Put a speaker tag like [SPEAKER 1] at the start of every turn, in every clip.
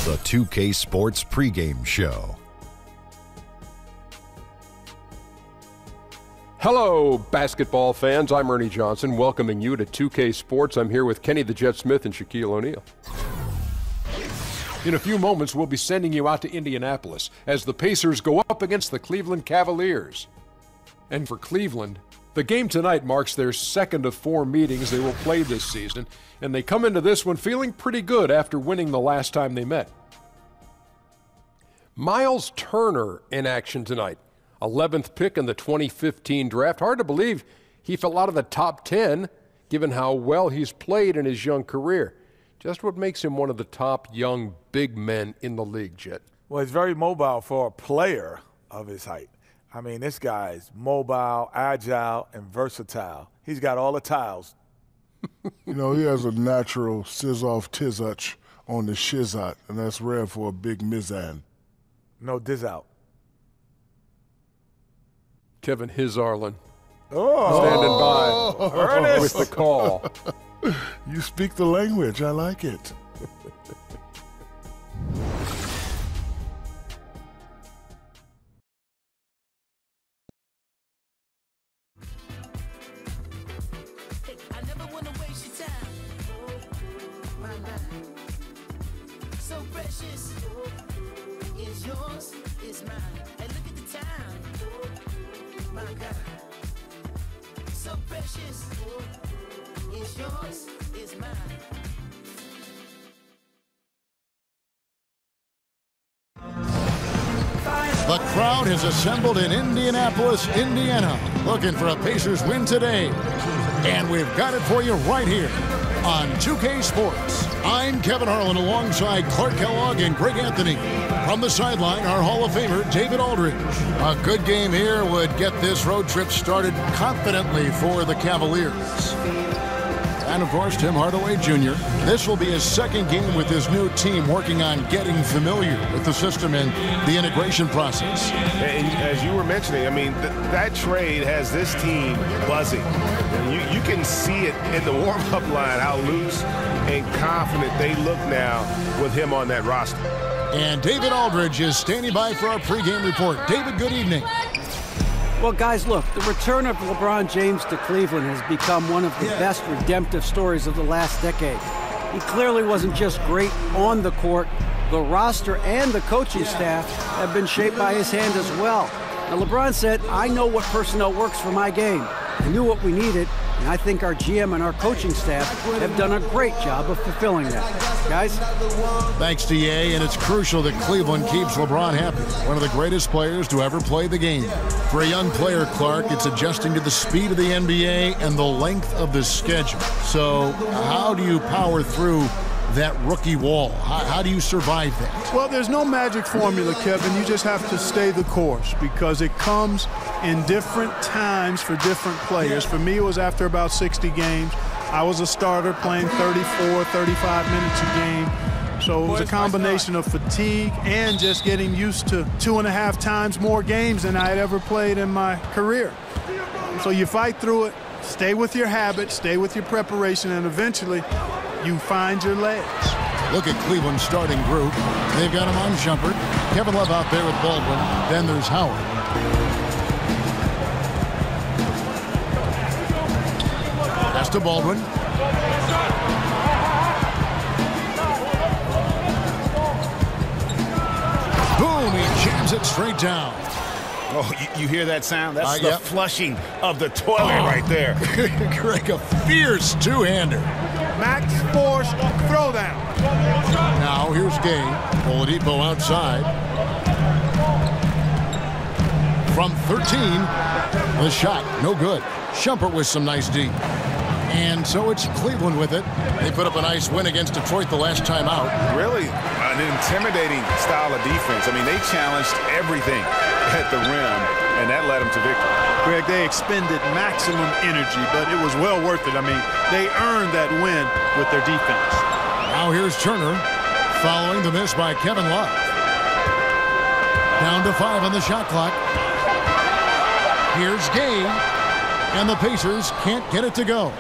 [SPEAKER 1] the 2K Sports pregame show.
[SPEAKER 2] Hello, basketball fans. I'm Ernie Johnson, welcoming you to 2K Sports. I'm here with Kenny the Jet Smith and Shaquille O'Neal. In a few moments, we'll be sending you out to Indianapolis as the Pacers go up against the Cleveland Cavaliers. And for Cleveland, the game tonight marks their second of 4 meetings they will play this season, and they come into this one feeling pretty good after winning the last time they met. Miles Turner in action tonight, 11th pick in the 2015 draft. Hard to believe he fell out of the top 10, given how well he's played in his young career. Just what makes him one of the top young big men in the league, Jet.
[SPEAKER 3] Well, he's very mobile for a player of his height. I mean, this guy's mobile, agile, and versatile. He's got all the tiles.
[SPEAKER 4] You know, he has a natural sizz-off tiz-utch on the shiz-out, and that's rare for a big mizan.
[SPEAKER 3] No diz-out.
[SPEAKER 2] Kevin Hizarlin standing by with the call.
[SPEAKER 4] You speak the language. I like it.
[SPEAKER 5] I never wanna waste your time. My life, so precious. Is yours, is mine. Hey, look at the time. My God, so precious. Is yours, is mine.
[SPEAKER 6] The crowd has assembled in Indianapolis, Indiana, looking for a Pacers win today. And we've got it for you right here on 2K Sports. I'm Kevin Harlan alongside Clark Kellogg and Greg Anthony. From the sideline, our Hall of Famer, David Aldridge. A good game here would get this road trip started confidently for the Cavaliers. And, of course, Tim Hardaway Jr. This will be his second game with his new team working on getting familiar with the system and the integration process.
[SPEAKER 7] And as you were mentioning, I mean, that trade has this team buzzing. And you can see it in the warm-up line, how loose and confident they look now with him on that roster.
[SPEAKER 6] And David Aldridge is standing by for our pregame report. David, good evening.
[SPEAKER 8] Well, guys, look, the return of LeBron James to Cleveland has become one of the best redemptive stories of the last decade. He clearly wasn't just great on the court. The roster and the coaching staff have been shaped by his hand as well. Now, LeBron said, I know what personnel works for my game. I knew what we needed, and I think our GM and our coaching staff have done a great job of fulfilling that. Guys?
[SPEAKER 6] Thanks to Ye, and it's crucial that Cleveland keeps LeBron happy. One of the greatest players to ever play the game. For a young player, Clark, it's adjusting to the speed of the NBA and the length of the schedule. So how do you power through that rookie wall? How do you survive that?
[SPEAKER 9] Well, there's no magic formula, Kevin. You just have to stay the course because it comes in different times for different players. For me, it was after about 60 games. I was a starter playing 34, 35 minutes a game. So it was a combination of fatigue and just getting used to 2.5 times more games than I had ever played in my career. So you fight through it, stay with your habits, stay with your preparation, and eventually you find your legs.
[SPEAKER 6] Look at Cleveland's starting group. They've got him on Shumpert. Kevin Love out there with Baldwin. Then there's Howard. Pass to Baldwin. Boom, he jams it straight down.
[SPEAKER 7] Oh, you hear that sound? That's the flushing of the toilet right there.
[SPEAKER 6] Greg, a fierce two-hander.
[SPEAKER 9] Max Force throwdown.
[SPEAKER 6] Now here's Gay. Oladipo outside. From 13, the shot, no good. Shumpert with some nice D. And so it's Cleveland with it. They put up a nice win against Detroit the last time out.
[SPEAKER 7] Really an intimidating style of defense. I mean, they challenged everything at the rim, and that led them to victory.
[SPEAKER 9] Greg, they expended maximum energy, but it was well worth it. I mean, they earned that win with their defense.
[SPEAKER 6] Now here's Turner, following the miss by Kevin Love. Down to 5 on the shot clock. Here's Gay, and the Pacers can't get it to go.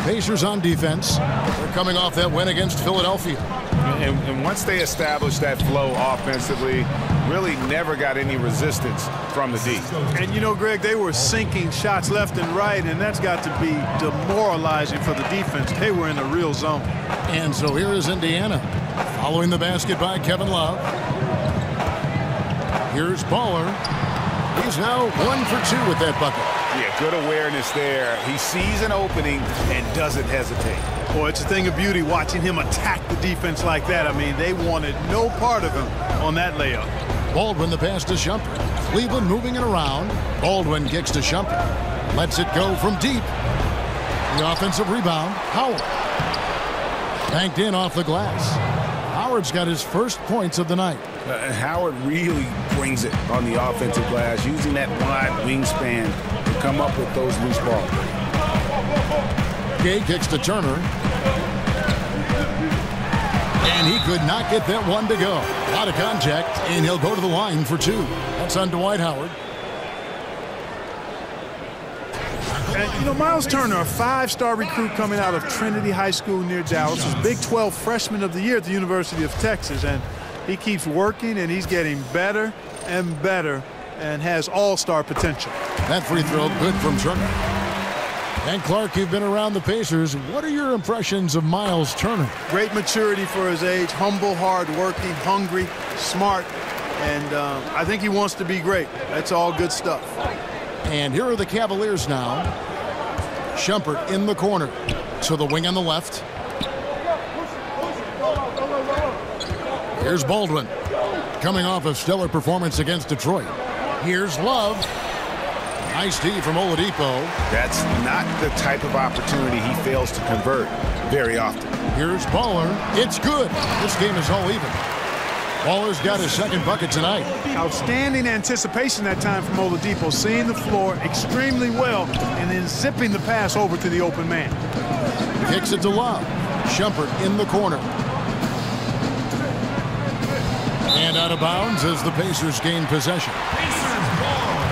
[SPEAKER 6] Pacers on defense. They're coming off that win against Philadelphia.
[SPEAKER 7] And once they established that flow offensively, really never got any resistance from the D.
[SPEAKER 9] And you know, Greg, they were sinking shots left and right, and that's got to be demoralizing for the defense. They were in a real zone.
[SPEAKER 6] And so here is Indiana, following the basket by Kevin Love. Here's Baller. He's now 1 for 2 with that bucket.
[SPEAKER 7] Yeah, good awareness there. He sees an opening and doesn't hesitate.
[SPEAKER 9] Boy, it's a thing of beauty watching him attack the defense like that. I mean, they wanted no part of him on that layup.
[SPEAKER 6] Baldwin the pass to Shumpert. Cleveland moving it around. Baldwin kicks to Shumpert. Lets it go from deep. The offensive rebound, Howard. Banked in off the glass. Howard's got his first points of the night.
[SPEAKER 7] Howard really brings it on the offensive glass, using that wide wingspan to come up with those loose balls.
[SPEAKER 6] Gay kicks to Turner. And he could not get that one to go. A lot of contact, and he'll go to the line for 2. That's on Dwight Howard.
[SPEAKER 9] And, you know, Miles Turner, a 5-star recruit coming out of Trinity High School near Dallas, is Big 12 Freshman of the Year at the University of Texas. And he keeps working, and he's getting better and better and has all-star potential.
[SPEAKER 6] That free throw good from Turner. And Clark, you've been around the Pacers. What are your impressions of Miles Turner?
[SPEAKER 9] Great maturity for his age, humble, hard-working, hungry, smart, and I think he wants to be great. That's all good stuff.
[SPEAKER 6] And here are the Cavaliers now. Shumpert in the corner. To the wing on the left. Here's Baldwin. Coming off a stellar performance against Detroit. Here's Love. Nice D from Oladipo.
[SPEAKER 7] That's not the type of opportunity he fails to convert very often.
[SPEAKER 6] Here's Baller. It's good. This game is all even. Baller's got his second bucket tonight.
[SPEAKER 9] Outstanding anticipation that time from Oladipo, seeing the floor extremely well and then zipping the pass over to the open man.
[SPEAKER 6] Kicks it to Love. Shumpert in the corner. And out of bounds as the Pacers gain possession.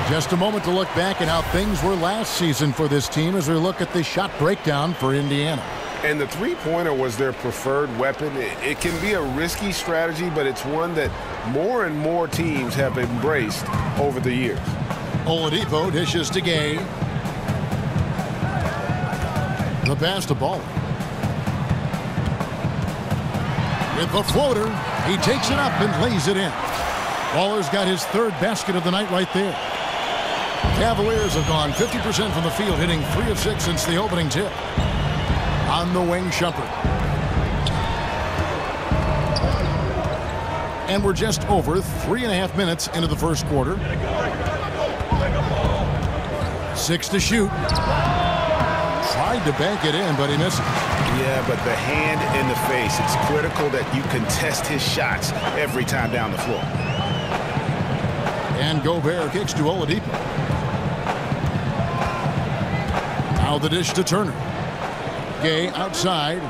[SPEAKER 6] Just a moment to look back at how things were last season for this team as we look at the shot breakdown for Indiana.
[SPEAKER 7] And the three-pointer was their preferred weapon. It can be a risky strategy, but it's one that more and more teams have embraced over the years.
[SPEAKER 6] Oladipo dishes to Gay. The pass to Ball. With the floater, he takes it up and lays it in. Baller's got his third basket of the night right there. Cavaliers have gone 50% from the field, hitting 3 of 6 since the opening tip. On the wing, Shumpert. And we're just over 3.5 minutes into the first quarter. 6 to shoot. Tried to bank it in, but he misses.
[SPEAKER 7] Yeah, but the hand in the face. It's critical that you contest his shots every time down the floor.
[SPEAKER 6] And Gobert kicks to Oladipo. Now the dish to Turner. Gay outside.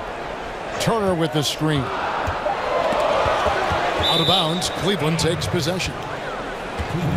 [SPEAKER 6] Turner with the screen. Out of bounds. Cleveland takes possession.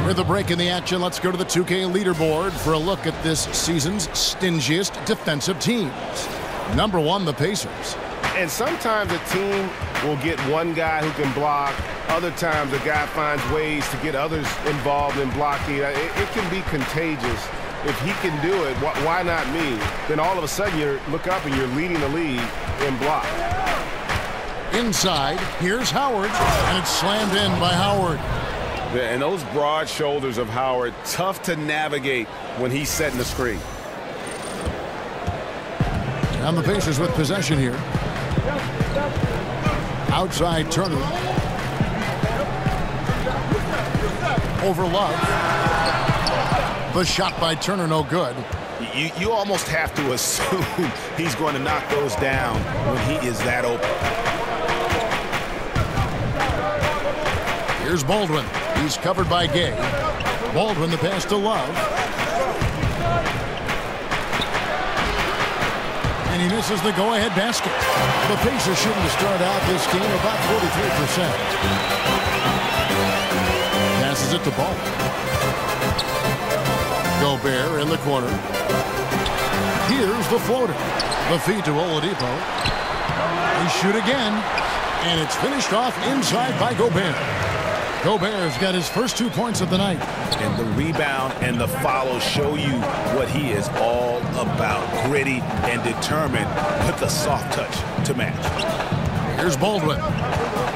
[SPEAKER 6] With a break in the action, let's go to the 2K leaderboard for a look at this season's stingiest defensive teams. Number 1, the Pacers.
[SPEAKER 7] And sometimes a team will get one guy who can block. Other times a guy finds ways to get others involved in blocking. It can be contagious. If he can do it, why not me? Then all of a sudden you look up and you're leading the league in block.
[SPEAKER 6] Inside, here's Howard, and it's slammed in by Howard.
[SPEAKER 7] Yeah, and those broad shoulders of Howard, tough to navigate when he's setting the screen.
[SPEAKER 6] And the Pacers with possession here. Outside Turner. Over Love. The shot by Turner, no good.
[SPEAKER 7] You almost have to assume he's going to knock those down when he is that open.
[SPEAKER 6] Here's Baldwin. He's covered by Gay. Baldwin the pass to Love. And he misses the go-ahead basket. The Pacers shooting to start out this game about 43%. Passes it to Baldwin. Gobert in the corner. Here's the floater. The feed to Oladipo. They shoot again, and it's finished off inside by Gobert. Gobert's got his first 2 points of the night.
[SPEAKER 7] And the rebound and the follow show you what he is all about. Gritty and determined. Put the soft touch to match.
[SPEAKER 6] Here's Baldwin.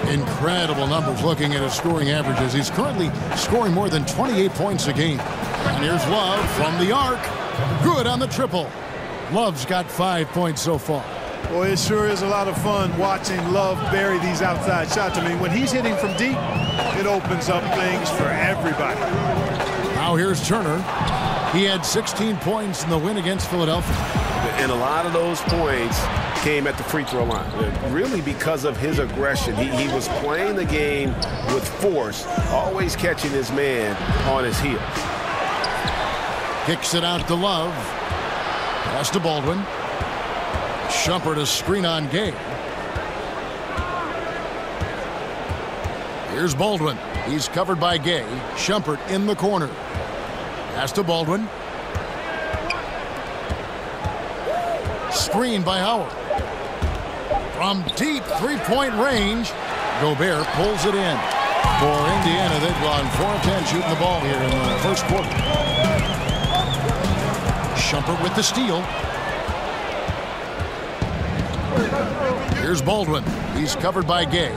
[SPEAKER 6] Incredible numbers looking at his scoring averages. He's currently scoring more than 28 points a game. And here's Love from the arc. Good on the triple. Love's got 5 points so far.
[SPEAKER 9] Boy, it sure is a lot of fun watching Love bury these outside shots. I mean, when he's hitting from deep, it opens up things for everybody.
[SPEAKER 6] Now here's Turner. He had 16 points in the win against Philadelphia.
[SPEAKER 7] And a lot of those points came at the free throw line. Really because of his aggression. He was playing the game with force, always catching his man on his heels.
[SPEAKER 6] Kicks it out to Love. Pass to Baldwin. Shumpert a screen on Gay. Here's Baldwin. He's covered by Gay. Shumpert in the corner. Pass to Baldwin. Screen by Howard. From deep three-point range, Gobert pulls it in. For Indiana, they've gone 4 of 10 shooting the ball here in the first quarter. Shumpert with the steal. Here's Baldwin. He's covered by Gay.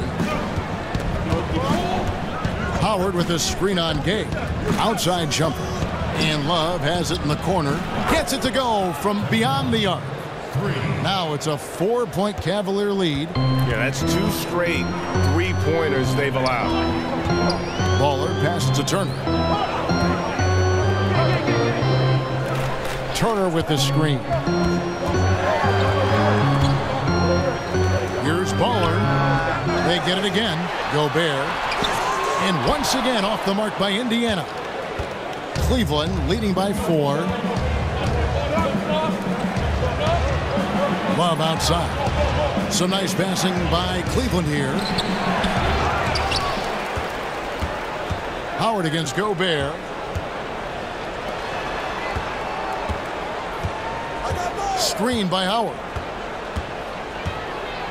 [SPEAKER 6] Howard with a screen on Gay. Outside Shumpert. And Love has it in the corner. Gets it to go from beyond the arc. Now it's a 4-point Cavalier lead.
[SPEAKER 7] Yeah, that's 2 straight three-pointers they've allowed.
[SPEAKER 6] Baller passes to Turner. Turner with the screen. Here's Baller. They get it again. Gobert. And once again off the mark by Indiana. Cleveland leading by 4. Love outside. Some nice passing by Cleveland here. Howard against Gobert. Screen by Howard.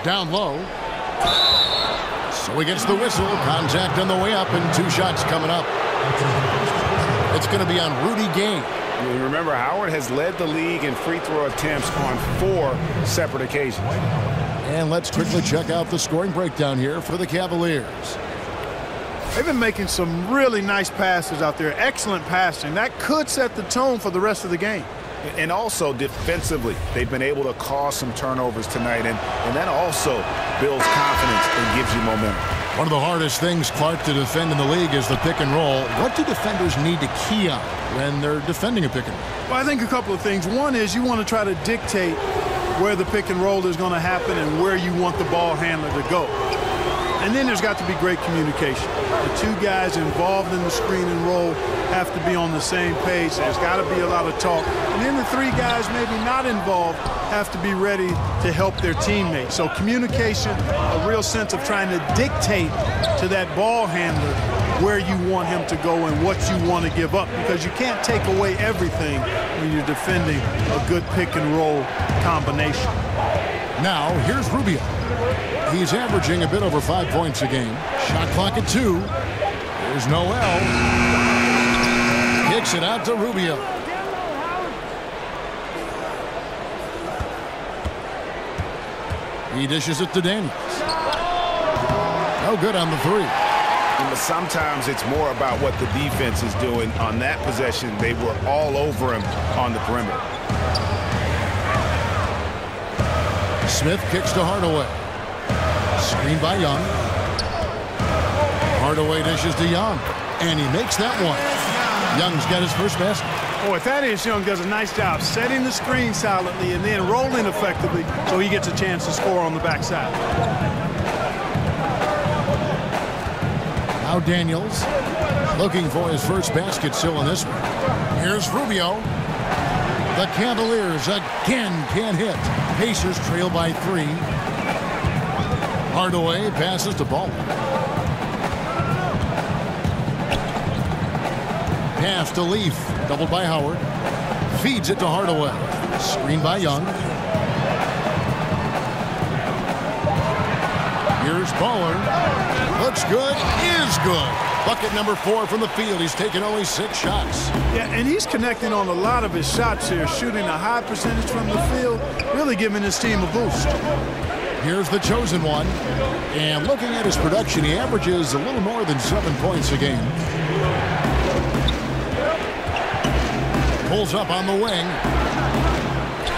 [SPEAKER 6] Down low. So he gets the whistle. Contact on the way up and 2 shots coming up. It's going to be on Rudy Gay.
[SPEAKER 7] Remember, Howard has led the league in free throw attempts on 4 separate occasions.
[SPEAKER 6] And let's quickly check out the scoring breakdown here for the Cavaliers.
[SPEAKER 9] They've been making some really nice passes out there. Excellent passing. That could set the tone for the rest of the game.
[SPEAKER 7] And also defensively, they've been able to cause some turnovers tonight, and that also builds confidence and gives you momentum.
[SPEAKER 6] One of the hardest things, Clark, to defend in the league is the pick and roll. What do defenders need to key on when they're defending a pick and roll?
[SPEAKER 9] Well, I think a couple of things. One is you want to try to dictate where the pick and roll is going to happen and where you want the ball handler to go. And then there's got to be great communication. The 2 guys involved in the screen and roll have to be on the same page. There's got to be a lot of talk. And then the 3 guys maybe not involved have to be ready to help their teammates. So communication, a real sense of trying to dictate to that ball handler where you want him to go and what you want to give up, because you can't take away everything when you're defending a good pick and roll combination.
[SPEAKER 6] Now here's Rubio. He's averaging a bit over 5 points a game. Shot clock at 2. There's Noel. Kicks it out to Rubio. He dishes it to Daniels. No good on the 3.
[SPEAKER 7] But sometimes it's more about what the defense is doing. On that possession, they were all over him on the perimeter.
[SPEAKER 6] Smith kicks to Hardaway. Screen by Young. Hardaway dishes to Young. And he makes that one. Young's got his first basket.
[SPEAKER 9] Boy, Thaddeus Young does a nice job setting the screen silently and then rolling effectively so he gets a chance to score on the backside.
[SPEAKER 6] Now Daniels looking for his first basket still in this one. Here's Rubio. The Cavaliers again can't hit. Pacers trail by 3. Hardaway passes to Ball. Pass to Leaf. Doubled by Howard. Feeds it to Hardaway. Screen by Young. baller. Looks good, is good. Bucket number 4 from the field. He's taken only 6 shots.
[SPEAKER 9] Yeah, and he's connecting on a lot of his shots here, shooting a high percentage from the field, really giving his team a boost.
[SPEAKER 6] Here's the chosen one. And looking at his production, he averages a little more than 7 points a game. Pulls up on the wing.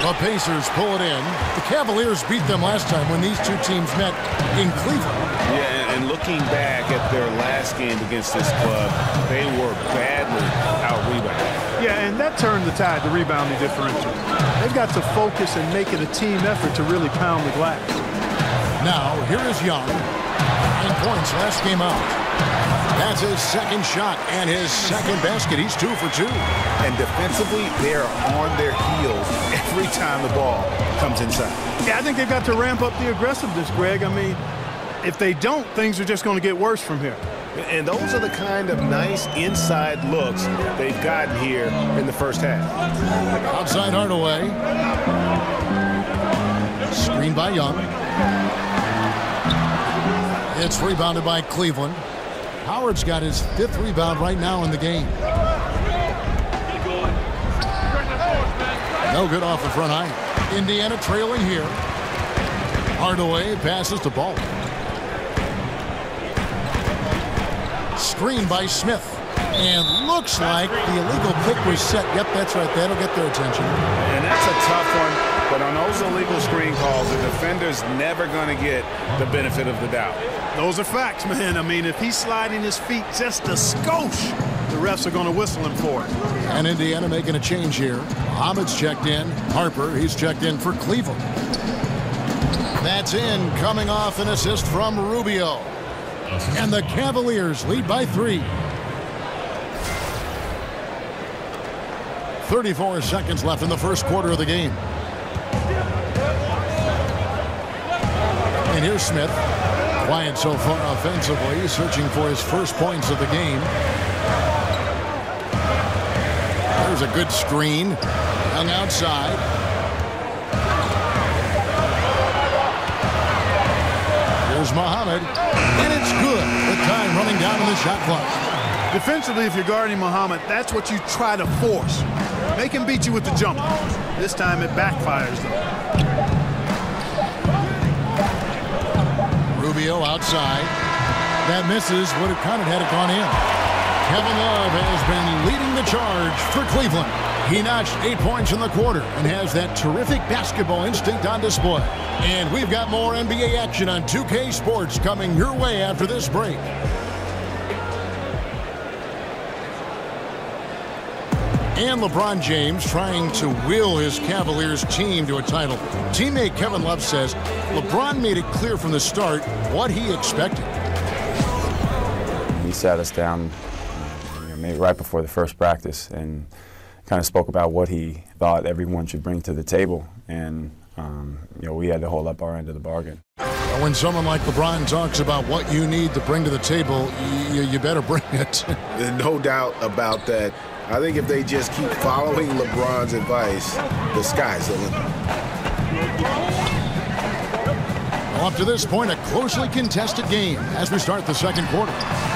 [SPEAKER 6] The Pacers pull it in. The Cavaliers beat them last time when these two teams met in Cleveland.
[SPEAKER 7] Yeah, and looking back at their last game against this club, they were badly out-rebounded.
[SPEAKER 9] Yeah, and that turned the tide, the rebounding differential. They've got to focus and make it a team effort to really pound the glass.
[SPEAKER 6] Now, here is Young. 9 points last game out. That's his second shot and his second basket. He's 2 for 2.
[SPEAKER 10] And defensively, they're on their heels every time the ball comes inside.
[SPEAKER 9] Yeah, I think they've got to ramp up the aggressiveness, Greg. I mean, if they don't, things are just going to get worse from here.
[SPEAKER 7] And those are the kind of nice inside looks they've gotten here in the first half.
[SPEAKER 6] Outside Hardaway. Screen by Young. It's rebounded by Cleveland. Howard's got his 5th rebound right now in the game. No good off the front eye. Indiana trailing here. Hardaway passes to Ball. Screen by Smith. And looks like the illegal pick was set. Yep, that's right. That'll get their attention.
[SPEAKER 10] And that's a tough one. But on those illegal screen calls, the defender's never going to get the benefit of the doubt.
[SPEAKER 9] Those are facts, man. I mean, if he's sliding his feet just a skosh, the refs are going to whistle him for it.
[SPEAKER 6] And Indiana making a change here. Muhammad's checked in. Harper, he's checked in for Cleveland. That's in, coming off an assist from Rubio. And the Cavaliers lead by 3. 34 seconds left in the first quarter of the game. And here's Smith. Quiet so far offensively, searching for his first points of the game. There's a good screen. Young outside. Here's Muhammad. And it's good with time running down in the shot clock.
[SPEAKER 9] Defensively, if you're guarding Muhammad, that's what you try to force. Make him beat you with the jumper. This time it backfires, though.
[SPEAKER 6] Rubio outside. That misses. Would have counted had it gone in. Kevin Love has been leading the charge for Cleveland. He notched 8 points in the quarter and has that terrific basketball instinct on display. And we've got more NBA action on 2K Sports coming your way after this break. And LeBron James trying to will his Cavaliers team to a title. Teammate Kevin Love says LeBron made it clear from the start what he expected.
[SPEAKER 11] He sat us down maybe right before the first practice and kind of spoke about what he thought everyone should bring to the table. And, we had to hold up our end of the bargain.
[SPEAKER 6] When someone like LeBron talks about what you need to bring to the table, you better bring it.
[SPEAKER 7] There's no doubt about that. I think if they just keep following LeBron's advice, the sky's the limit.
[SPEAKER 6] Well, up to this point, a closely contested game as we start the second quarter.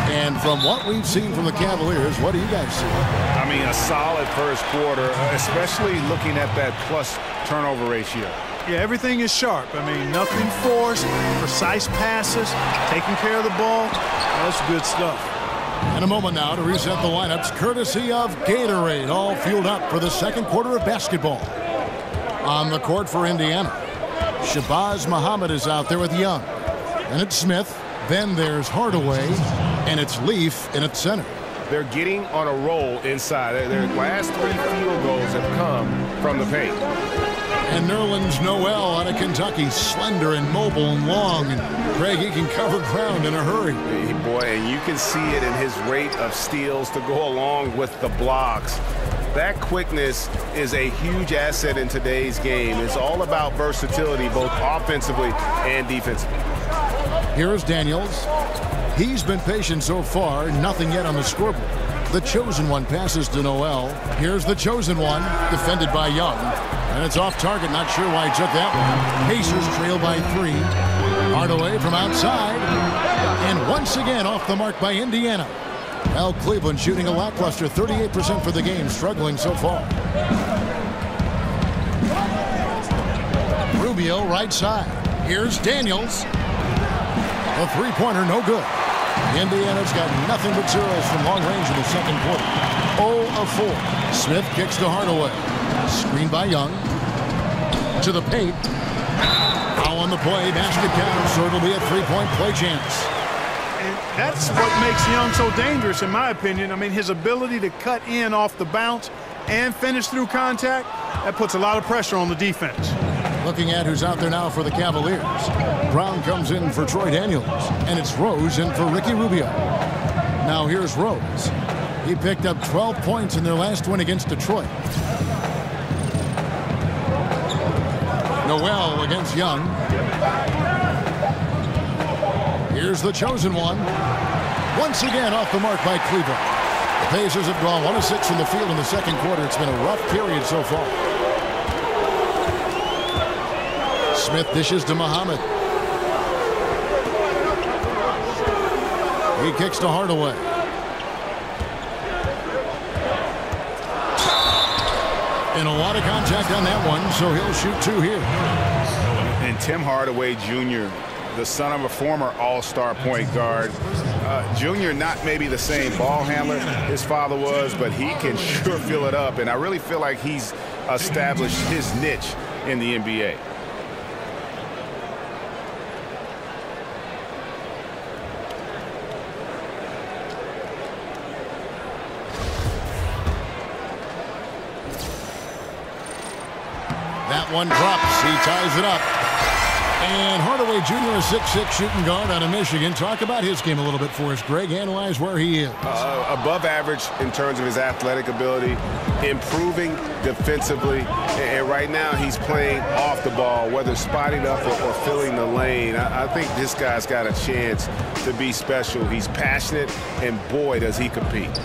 [SPEAKER 6] And from what we've seen from the Cavaliers, what do you guys see?
[SPEAKER 10] I mean, a solid first quarter, especially looking at that plus turnover ratio.
[SPEAKER 9] Yeah, everything is sharp. I mean, nothing forced, precise passes, taking care of the ball. That's good stuff.
[SPEAKER 6] In a moment now to reset the lineups, courtesy of Gatorade, all fueled up for the second quarter of basketball. On the court for Indiana, Shabazz Muhammad is out there with Young. Then it's Smith. Then there's Hardaway. And it's Leaf in its center.
[SPEAKER 7] They're getting on a roll inside. Their last 3 field goals have come from the paint.
[SPEAKER 6] And Nerlens Noel out of Kentucky, slender and mobile and long. And Craig, he can cover ground in a hurry.
[SPEAKER 7] Hey, boy, and you can see it in his rate of steals to go along with the blocks. That quickness is a huge asset in today's game. It's all about versatility, both offensively and defensively.
[SPEAKER 6] Here's Daniels. He's been patient so far, nothing yet on the scoreboard. The chosen one passes to Noel. Here's the chosen one, defended by Young. And it's off target, not sure why he took that one. Pacers trail by 3. Hardaway from outside. And once again off the mark by Indiana. Well, Cleveland shooting a lackluster 38% for the game, struggling so far. Rubio right side. Here's Daniels. A three-pointer, no good. Indiana's got nothing but zeros from long range in the second quarter. 0 of 4. Smith kicks to Hardaway. Screen by Young. To the paint. Foul on the play. Basket count. So it'll be a three-point play chance.
[SPEAKER 9] And that's what makes Young so dangerous, in my opinion. I mean, his ability to cut in off the bounce and finish through contact, that puts a lot of pressure on the defense.
[SPEAKER 6] Looking at who's out there now for the Cavaliers. Brown comes in for Troy Daniels, and it's Rose in for Ricky Rubio. Now here's Rose. He picked up 12 points in their last win against Detroit. Noel against Young. Here's the chosen one. Once again off the mark by Cleveland. The Pacers have gone 1 of 6 from the field in the second quarter. It's been a rough period so far. Smith dishes to Muhammad. He kicks to Hardaway. And a lot of contact on that one, so he'll shoot 2 here.
[SPEAKER 10] And Tim Hardaway Jr., the son of a former all-star point guard. Junior, not maybe the same ball handler his father was, but he can sure fill it up. And I really feel like he's established his niche in the NBA.
[SPEAKER 6] That one drops. He ties it up. And Hardaway Jr., a 6'6" shooting guard out of Michigan. Talk about his game a little bit for us, Greg. Analyze where he is.
[SPEAKER 7] Above average in terms of his athletic ability, improving defensively, and right now he's playing off the ball, whether spotting up or filling the lane. I think this guy's got a chance to be special. He's passionate, and boy, does he compete.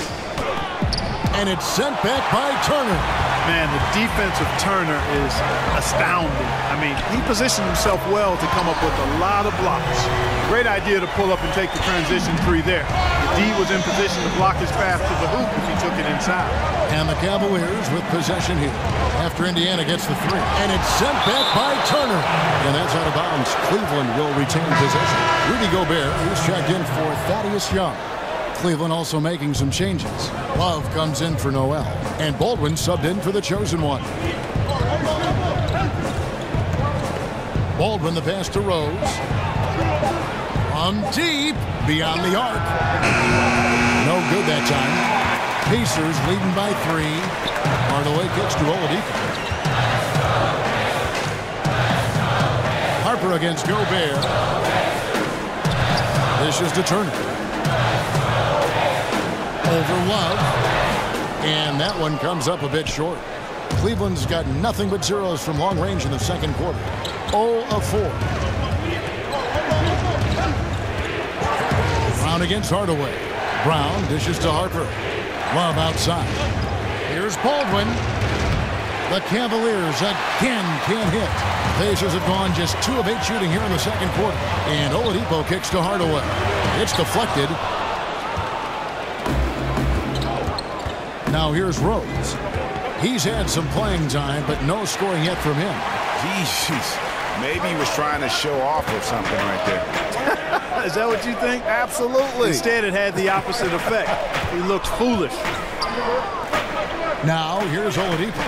[SPEAKER 6] And it's sent back by Turner.
[SPEAKER 9] Man, the defense of Turner is astounding. I mean, he positioned himself well to come up with a lot of blocks. Great idea to pull up and take the transition 3 there. The D was in position to block his path to the hoop if he took it inside.
[SPEAKER 6] And the Cavaliers with possession here after Indiana gets the 3. And it's sent back by Turner. And that's out of bounds. Cleveland will retain possession. Rudy Gobert, who's checked in for Thaddeus Young. Cleveland also making some changes. Love comes in for Noel. And Baldwin subbed in for the chosen one. Baldwin the pass to Rose. From deep, beyond the arc. No good that time. Pacers leading by 3. Hardaway kicks to Oladipo. Harper against Gobert. This is to Turner. Over Love. And that one comes up a bit short. Cleveland's got nothing but zeros from long range in the second quarter. 0 of 4. Brown against Hardaway. Brown dishes to Harper. Love outside. Here's Baldwin. The Cavaliers again can't hit. Pacers have gone just 2 of 8 shooting here in the second quarter. And Oladipo kicks to Hardaway. It's deflected. Now here's Rose. He's had some playing time, but no scoring yet from him.
[SPEAKER 10] Jeez, maybe he was trying to show off or something right there.
[SPEAKER 9] Is that what you think?
[SPEAKER 7] Absolutely.
[SPEAKER 9] Instead, it had the opposite effect. He looked foolish.
[SPEAKER 6] Now here's Oladipo.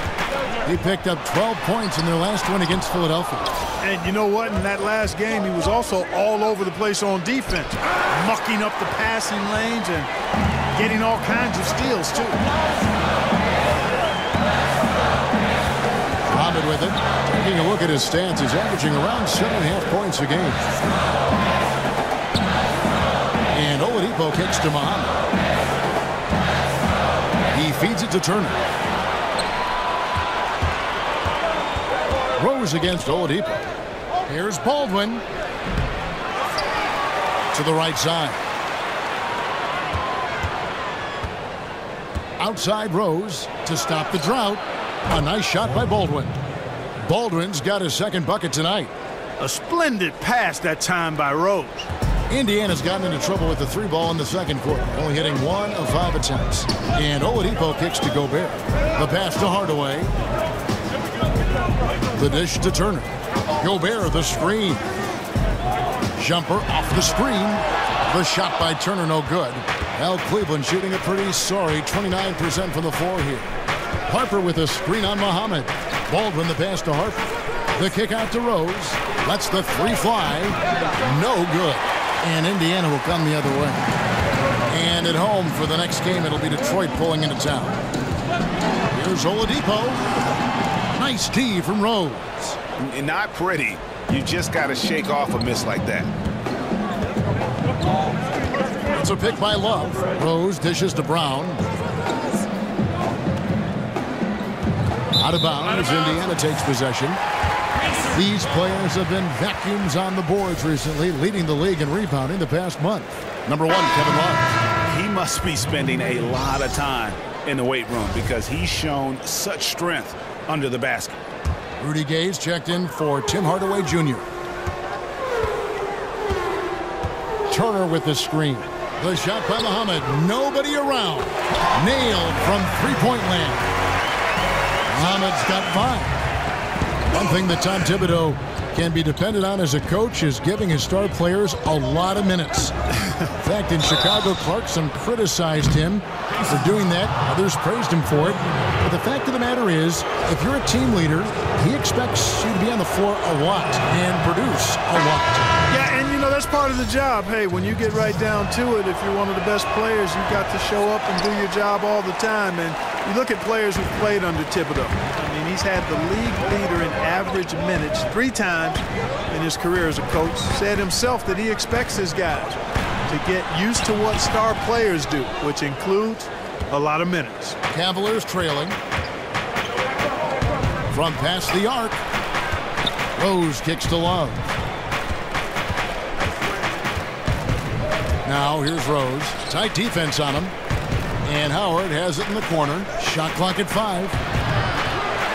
[SPEAKER 6] He picked up 12 points in their last win against Philadelphia.
[SPEAKER 9] And you know what? In that last game, he was also all over the place on defense, mucking up the passing lanes and getting all kinds of steals, too.
[SPEAKER 6] Muhammad with it. Taking a look at his stats, he's averaging around 7.5 points a game. And Oladipo kicks to Muhammad. He feeds it to Turner. Rose against Oladipo. Here's Baldwin. To the right side. Outside Rose to stop the drought. A nice shot by Baldwin. Baldwin's got his second bucket tonight.
[SPEAKER 9] A splendid pass that time by Rose.
[SPEAKER 6] Indiana's gotten into trouble with the 3 ball in the second quarter, only hitting 1 of 5 attempts. And Oladipo kicks to Gobert. The pass to Hardaway. The dish to Turner. Gobert, the screen. Jumper off the screen. The shot by Turner, no good. Al Cleveland shooting a pretty sorry 29% from the floor here. Harper with a screen on Muhammad. Baldwin the pass to Harper. The kick out to Rose. Lets the 3 fly. No good. And Indiana will come the other way. And at home for the next game, it'll be Detroit pulling into town. Here's Oladipo. Nice tee from Rose.
[SPEAKER 10] Not pretty. You just got to shake off a miss like that.
[SPEAKER 6] It's a pick by Love. Rose dishes to Brown. Out of bounds, Indiana takes possession. These players have been vacuums on the boards recently, leading the league in rebounding the past month. Number 1, Kevin Love.
[SPEAKER 10] He must be spending a lot of time in the weight room because he's shown such strength under the basket.
[SPEAKER 6] Rudy Gay's checked in for Tim Hardaway Jr. Turner with the screen. The shot by Muhammad. Nobody around. Nailed from three-point land. Muhammad's got 5. One thing that Tom Thibodeau can be depended on as a coach is giving his star players a lot of minutes. In fact, in Chicago, Clarkson criticized him for doing that. Others praised him for it. But the fact of the matter is, if you're a team leader, he expects you to be on the floor a lot and produce a lot.
[SPEAKER 9] Yeah, and you know, that's part of the job. Hey, when you get right down to it, if you're one of the best players, you've got to show up and do your job all the time. And you look at players who've played under Thibodeau. I mean, he's had the league leader in average minutes 3 times in his career as a coach. Said himself that he expects his guys to get used to what star players do, which includes a lot of minutes.
[SPEAKER 6] Cavaliers trailing. From past the arc. Rose kicks to Love. Now here's Rose. Tight defense on him. And Howard has it in the corner. Shot clock at 5.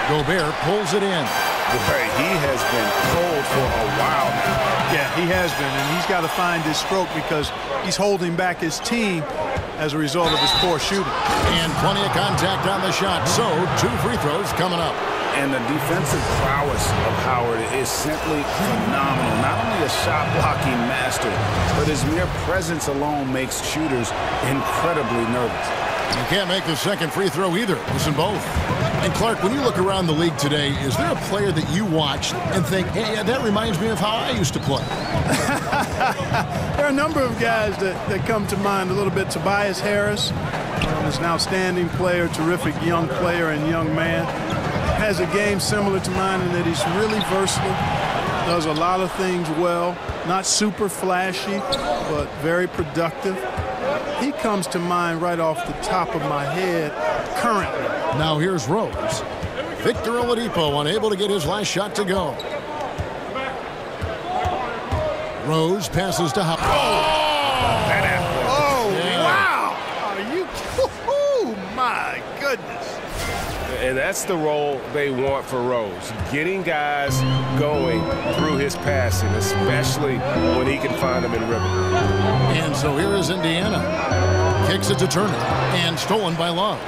[SPEAKER 6] Gobert pulls it in.
[SPEAKER 10] Boy, he has been cold for a while now.
[SPEAKER 9] Yeah, he has been, and he's got to find his stroke because he's holding back his team as a result of his poor shooting.
[SPEAKER 6] And plenty of contact on the shot, so 2 free throws coming up.
[SPEAKER 10] And the defensive prowess of Howard is simply phenomenal. Not only a shot-blocking master, but his mere presence alone makes shooters incredibly nervous.
[SPEAKER 6] You can't make the second free throw either. Listen, both. And Clark, when you look around the league today, is there a player that you watch and think, hey, that reminds me of how I used to play?
[SPEAKER 9] There are a number of guys that come to mind a little bit. Tobias Harris is an outstanding player, terrific young player and young man. Has a game similar to mine in that he's really versatile, does a lot of things well, not super flashy, but very productive. He comes to mind right off the top of my head currently.
[SPEAKER 6] Now here's Rose. Victor Oladipo unable to get his last shot to go. Rose passes to Howard.
[SPEAKER 9] Wow! Are you? Oh, my goodness.
[SPEAKER 7] And that's the role they want for Rose, getting guys going through his passing, especially when he can find them in rhythm.
[SPEAKER 6] And so here is Indiana. Kicks it to Turner, and stolen by Love.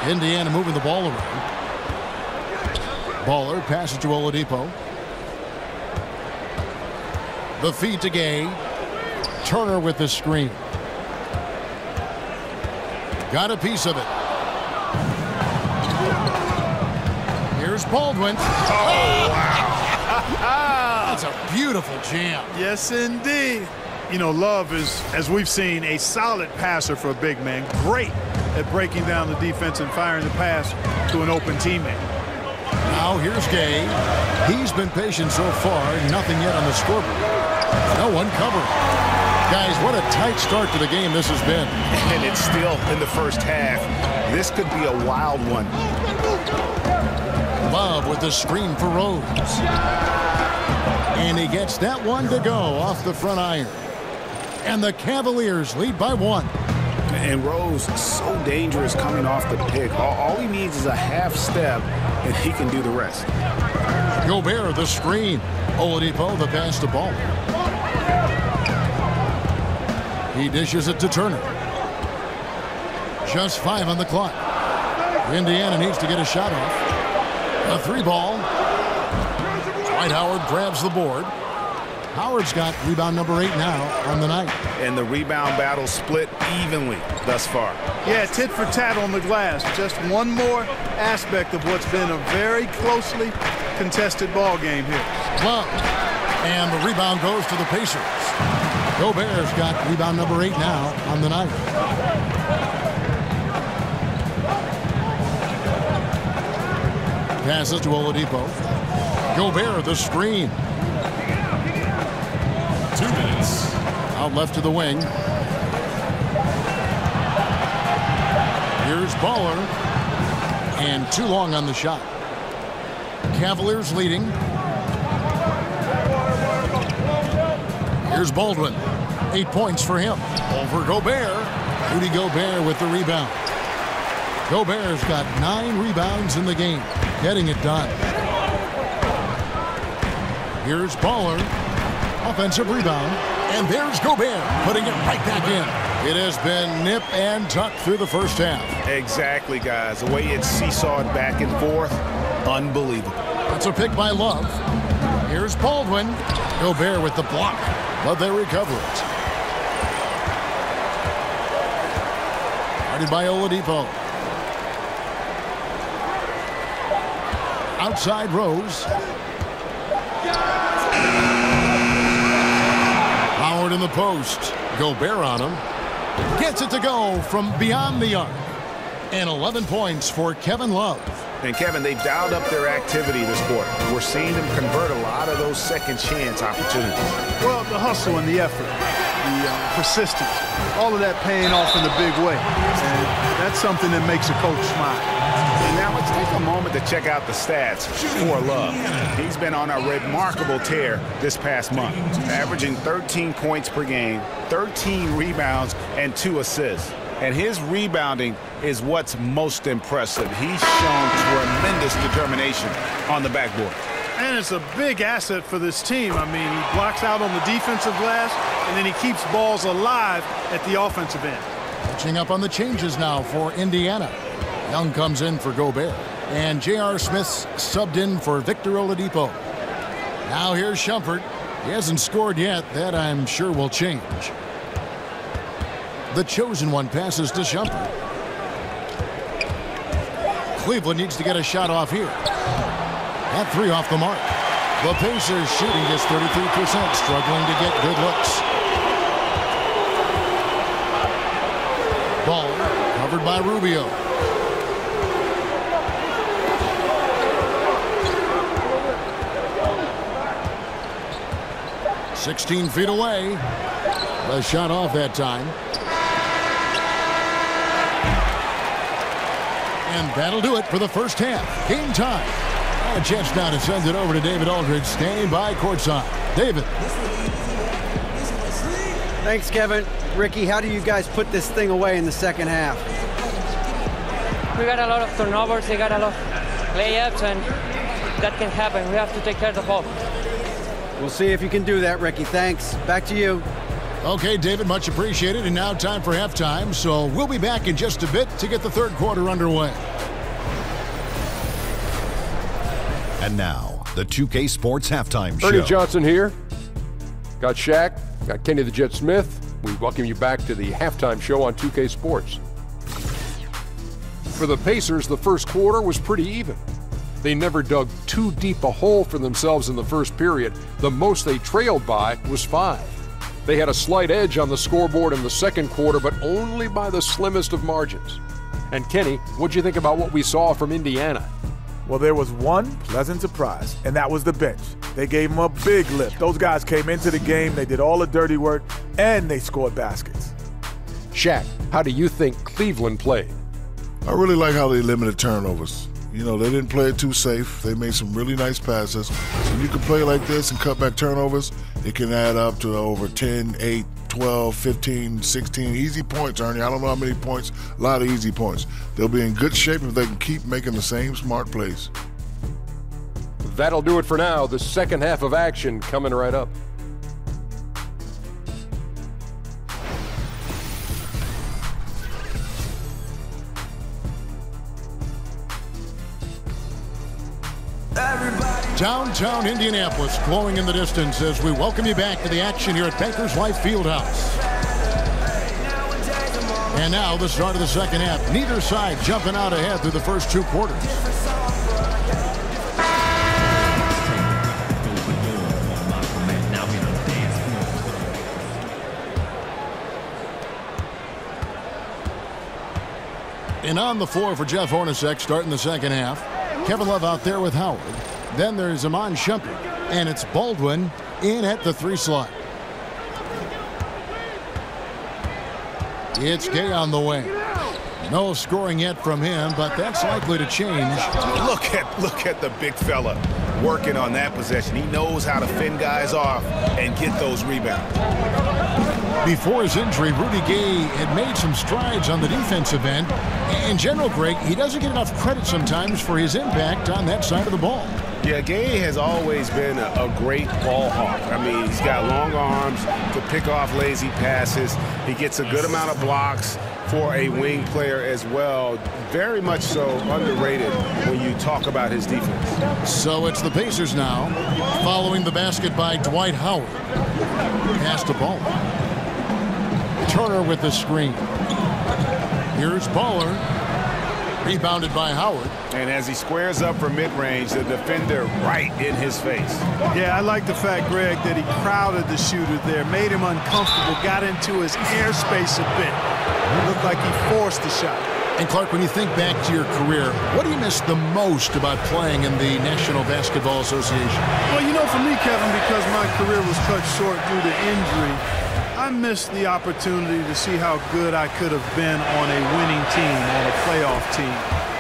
[SPEAKER 6] Indiana moving the ball around. Baller passes to Oladipo. The feed to Gay. Turner with the screen. Got a piece of it. Here's Baldwin.
[SPEAKER 9] Oh, wow.
[SPEAKER 6] That's a beautiful jam.
[SPEAKER 9] Yes, indeed. You know, Love is, as we've seen, a solid passer for a big man. Great at breaking down the defense and firing the pass to an open teammate.
[SPEAKER 6] Now here's Gay. He's been patient so far. Nothing yet on the scoreboard. No one covering. Guys, what a tight start to the game this has been.
[SPEAKER 10] And it's still in the first half. This could be a wild one.
[SPEAKER 6] Love with the screen for Rose. And he gets that one to go off the front iron. And the Cavaliers lead by 1.
[SPEAKER 10] And Rose so dangerous coming off the pick. All he needs is a half step, and he can do the rest.
[SPEAKER 6] Gobert, the screen. Oladipo, the pass to Ball. He dishes it to Turner. Just 5 on the clock. Indiana needs to get a shot off. A 3 ball. Dwight Howard grabs the board. Howard's got rebound number 8 now on the night.
[SPEAKER 10] And the rebound battle split evenly thus far.
[SPEAKER 9] Yeah, tit for tat on the glass. Just one more aspect of what's been a very closely contested ball game here.
[SPEAKER 6] Love. And the rebound goes to the Pacers. Gobert's got rebound number 8 now on the night. Passes to Oladipo. Gobert, the screen. 2 minutes. Out left to the wing. Here's Baller. And too long on the shot. Cavaliers leading. Here's Baldwin. 8 points for him. Over Gobert. Rudy Gobert with the rebound. Gobert's got 9 rebounds in the game. Getting it done. Here's Baller. Offensive rebound. And there's Gobert putting it right back in. It has been nip and tuck through the first half.
[SPEAKER 10] Exactly, guys. The way it's seesawed back and forth, unbelievable.
[SPEAKER 6] That's a pick by Love. Here's Baldwin. Gobert with the block, but they recover it. Guarded by Oladipo. Outside Rose. Howard in the post. Gobert on him. Gets it to go from beyond the arc. And 11 points for Kevin Love.
[SPEAKER 10] And Kevin, they've dialed up their activity this quarter. We're seeing them convert a lot of those second chance opportunities.
[SPEAKER 9] Well, the hustle and the effort, the persistence, all of that paying off in a big way. And that's something that makes a coach smile.
[SPEAKER 10] And now let's take a moment to check out the stats for Love. He's been on a remarkable tear this past month, averaging 13 points per game, 13 rebounds, and 2 assists. And his rebounding is what's most impressive. He's shown tremendous determination on the backboard.
[SPEAKER 9] And it's a big asset for this team. I mean, he blocks out on the defensive glass, and then he keeps balls alive at the offensive end.
[SPEAKER 6] Catching up on the changes now for Indiana. Young comes in for Gobert. And J.R. Smith's subbed in for Victor Oladipo. Now here's Shumpert. He hasn't scored yet. That I'm sure will change. The chosen one passes to Shumpert. Cleveland needs to get a shot off here. That 3 off the mark. The Pacers shooting just 33%, struggling to get good looks. Ball covered by Rubio. "16 feet away." The shot off that time. And that'll do it for the first half. Game time. A chance now to send it over to David Aldridge, standing by courtside. David.
[SPEAKER 8] Thanks, Kevin. Ricky, how do you guys put this thing away in the second half?
[SPEAKER 12] We got a lot of turnovers. They got a lot of layups, and that can happen. We have to take care of the ball.
[SPEAKER 8] We'll see if you can do that, Ricky. Thanks. Back to you.
[SPEAKER 6] Okay, David, much appreciated. And now time for halftime. So we'll be back in just a bit to get the third quarter underway.
[SPEAKER 1] And now, the 2K Sports Halftime Show.
[SPEAKER 2] Ernie Johnson here. Got Shaq, got Kenny the Jet Smith. We welcome you back to the halftime show on 2K Sports. For the Pacers, the first quarter was pretty even. They never dug too deep a hole for themselves in the first period. The most they trailed by was 5. They had a slight edge on the scoreboard in the second quarter, but only by the slimmest of margins. And Kenny, what'd you think about what we saw from Indiana?
[SPEAKER 3] Well, there was one pleasant surprise, and that was the bench. They gave them a big lift. Those guys came into the game, they did all the dirty work, and they scored baskets.
[SPEAKER 2] Shaq, how do you think Cleveland played?
[SPEAKER 4] I really like how they limited turnovers. You know, they didn't play it too safe. They made some really nice passes. When you can play like this and cut back turnovers, it can add up to over 10, 8, 12, 15, 16 easy points, Ernie. I don't know how many points, a lot of easy points. They'll be in good shape if they can keep making the same smart plays.
[SPEAKER 2] That'll do it for now. The second half of action coming right up.
[SPEAKER 6] Downtown Indianapolis glowing in the distance as we welcome you back to the action here at Bankers Life Fieldhouse. And now the start of the second half. Neither side jumping out ahead through the first 2 quarters. And on the floor for Jeff Hornacek starting the second half. Kevin Love out there with Howard. Then there's Iman Shumpert. And it's Baldwin in at the 3 slot. It's Gay on the way. No scoring yet from him, but that's likely to change.
[SPEAKER 7] Look at the big fella working on that possession. He knows how to fend guys off and get those rebounds.
[SPEAKER 6] Before his injury, Rudy Gay had made some strides on the defensive end. In general, Greg, he doesn't get enough credit sometimes for his impact on that side of the ball.
[SPEAKER 7] Yeah, Gay has always been a great ball hawk. I mean, he's got long arms, could pick off lazy passes. He gets a good amount of blocks for a wing player as well. Very much so underrated when you talk about his defense.
[SPEAKER 6] So it's the Pacers now, following the basket by Dwight Howard. Pass to Ball. Turner with the screen. Here's Baller. Rebounded by Howard.
[SPEAKER 7] And as he squares up for mid-range, the defender right in his face.
[SPEAKER 9] Yeah, I like the fact, Greg, that he crowded the shooter there, made him uncomfortable, got into his airspace a bit. It looked like he forced the shot.
[SPEAKER 6] And Clark, when you think back to your career, what do you miss the most about playing in the National Basketball Association?
[SPEAKER 9] Well, you know, for me, Kevin, because my career was cut short due to injury, I missed the opportunity to see how good I could have been on a winning team, on a playoff team.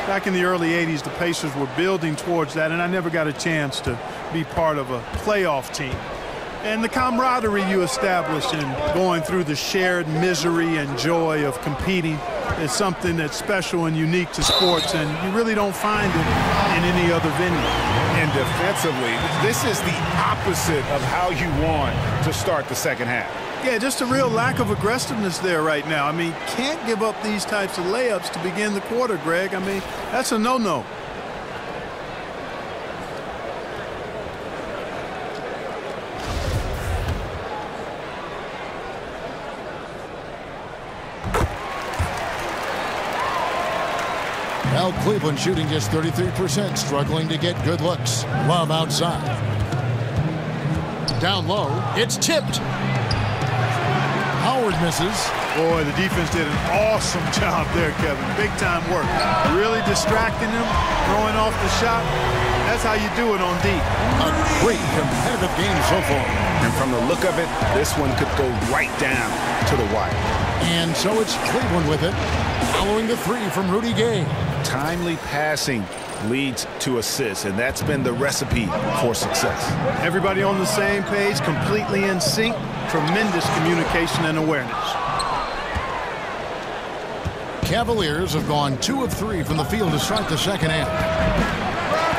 [SPEAKER 9] Back in the early 80s, the Pacers were building towards that, and I never got a chance to be part of a playoff team. And the camaraderie you establish in going through the shared misery and joy of competing is something that's special and unique to sports, and you really don't find it in any other venue.
[SPEAKER 7] And defensively, this is the opposite of how you want to start the second half.
[SPEAKER 9] Yeah, just a real lack of aggressiveness there right now. I mean, can't give up these types of layups to begin the quarter, Greg. I mean, that's a no-no.
[SPEAKER 6] Now Cleveland shooting just 33%, struggling to get good looks. Love outside. Down low, it's tipped. Howard misses.
[SPEAKER 9] Boy, the defense did an awesome job there, Kevin. Big time work. Really distracting him, throwing off the shot. That's how you do it on D.
[SPEAKER 6] A great competitive game so far.
[SPEAKER 7] And from the look of it, this one could go right down to the wire.
[SPEAKER 6] And so it's Cleveland with it, following the 3 from Rudy Gay.
[SPEAKER 7] Timely passing leads to assists, and that's been the recipe for success.
[SPEAKER 9] Everybody on the same page, completely in sync. Tremendous communication and awareness.
[SPEAKER 6] Cavaliers have gone 2 of 3 from the field to start the second half.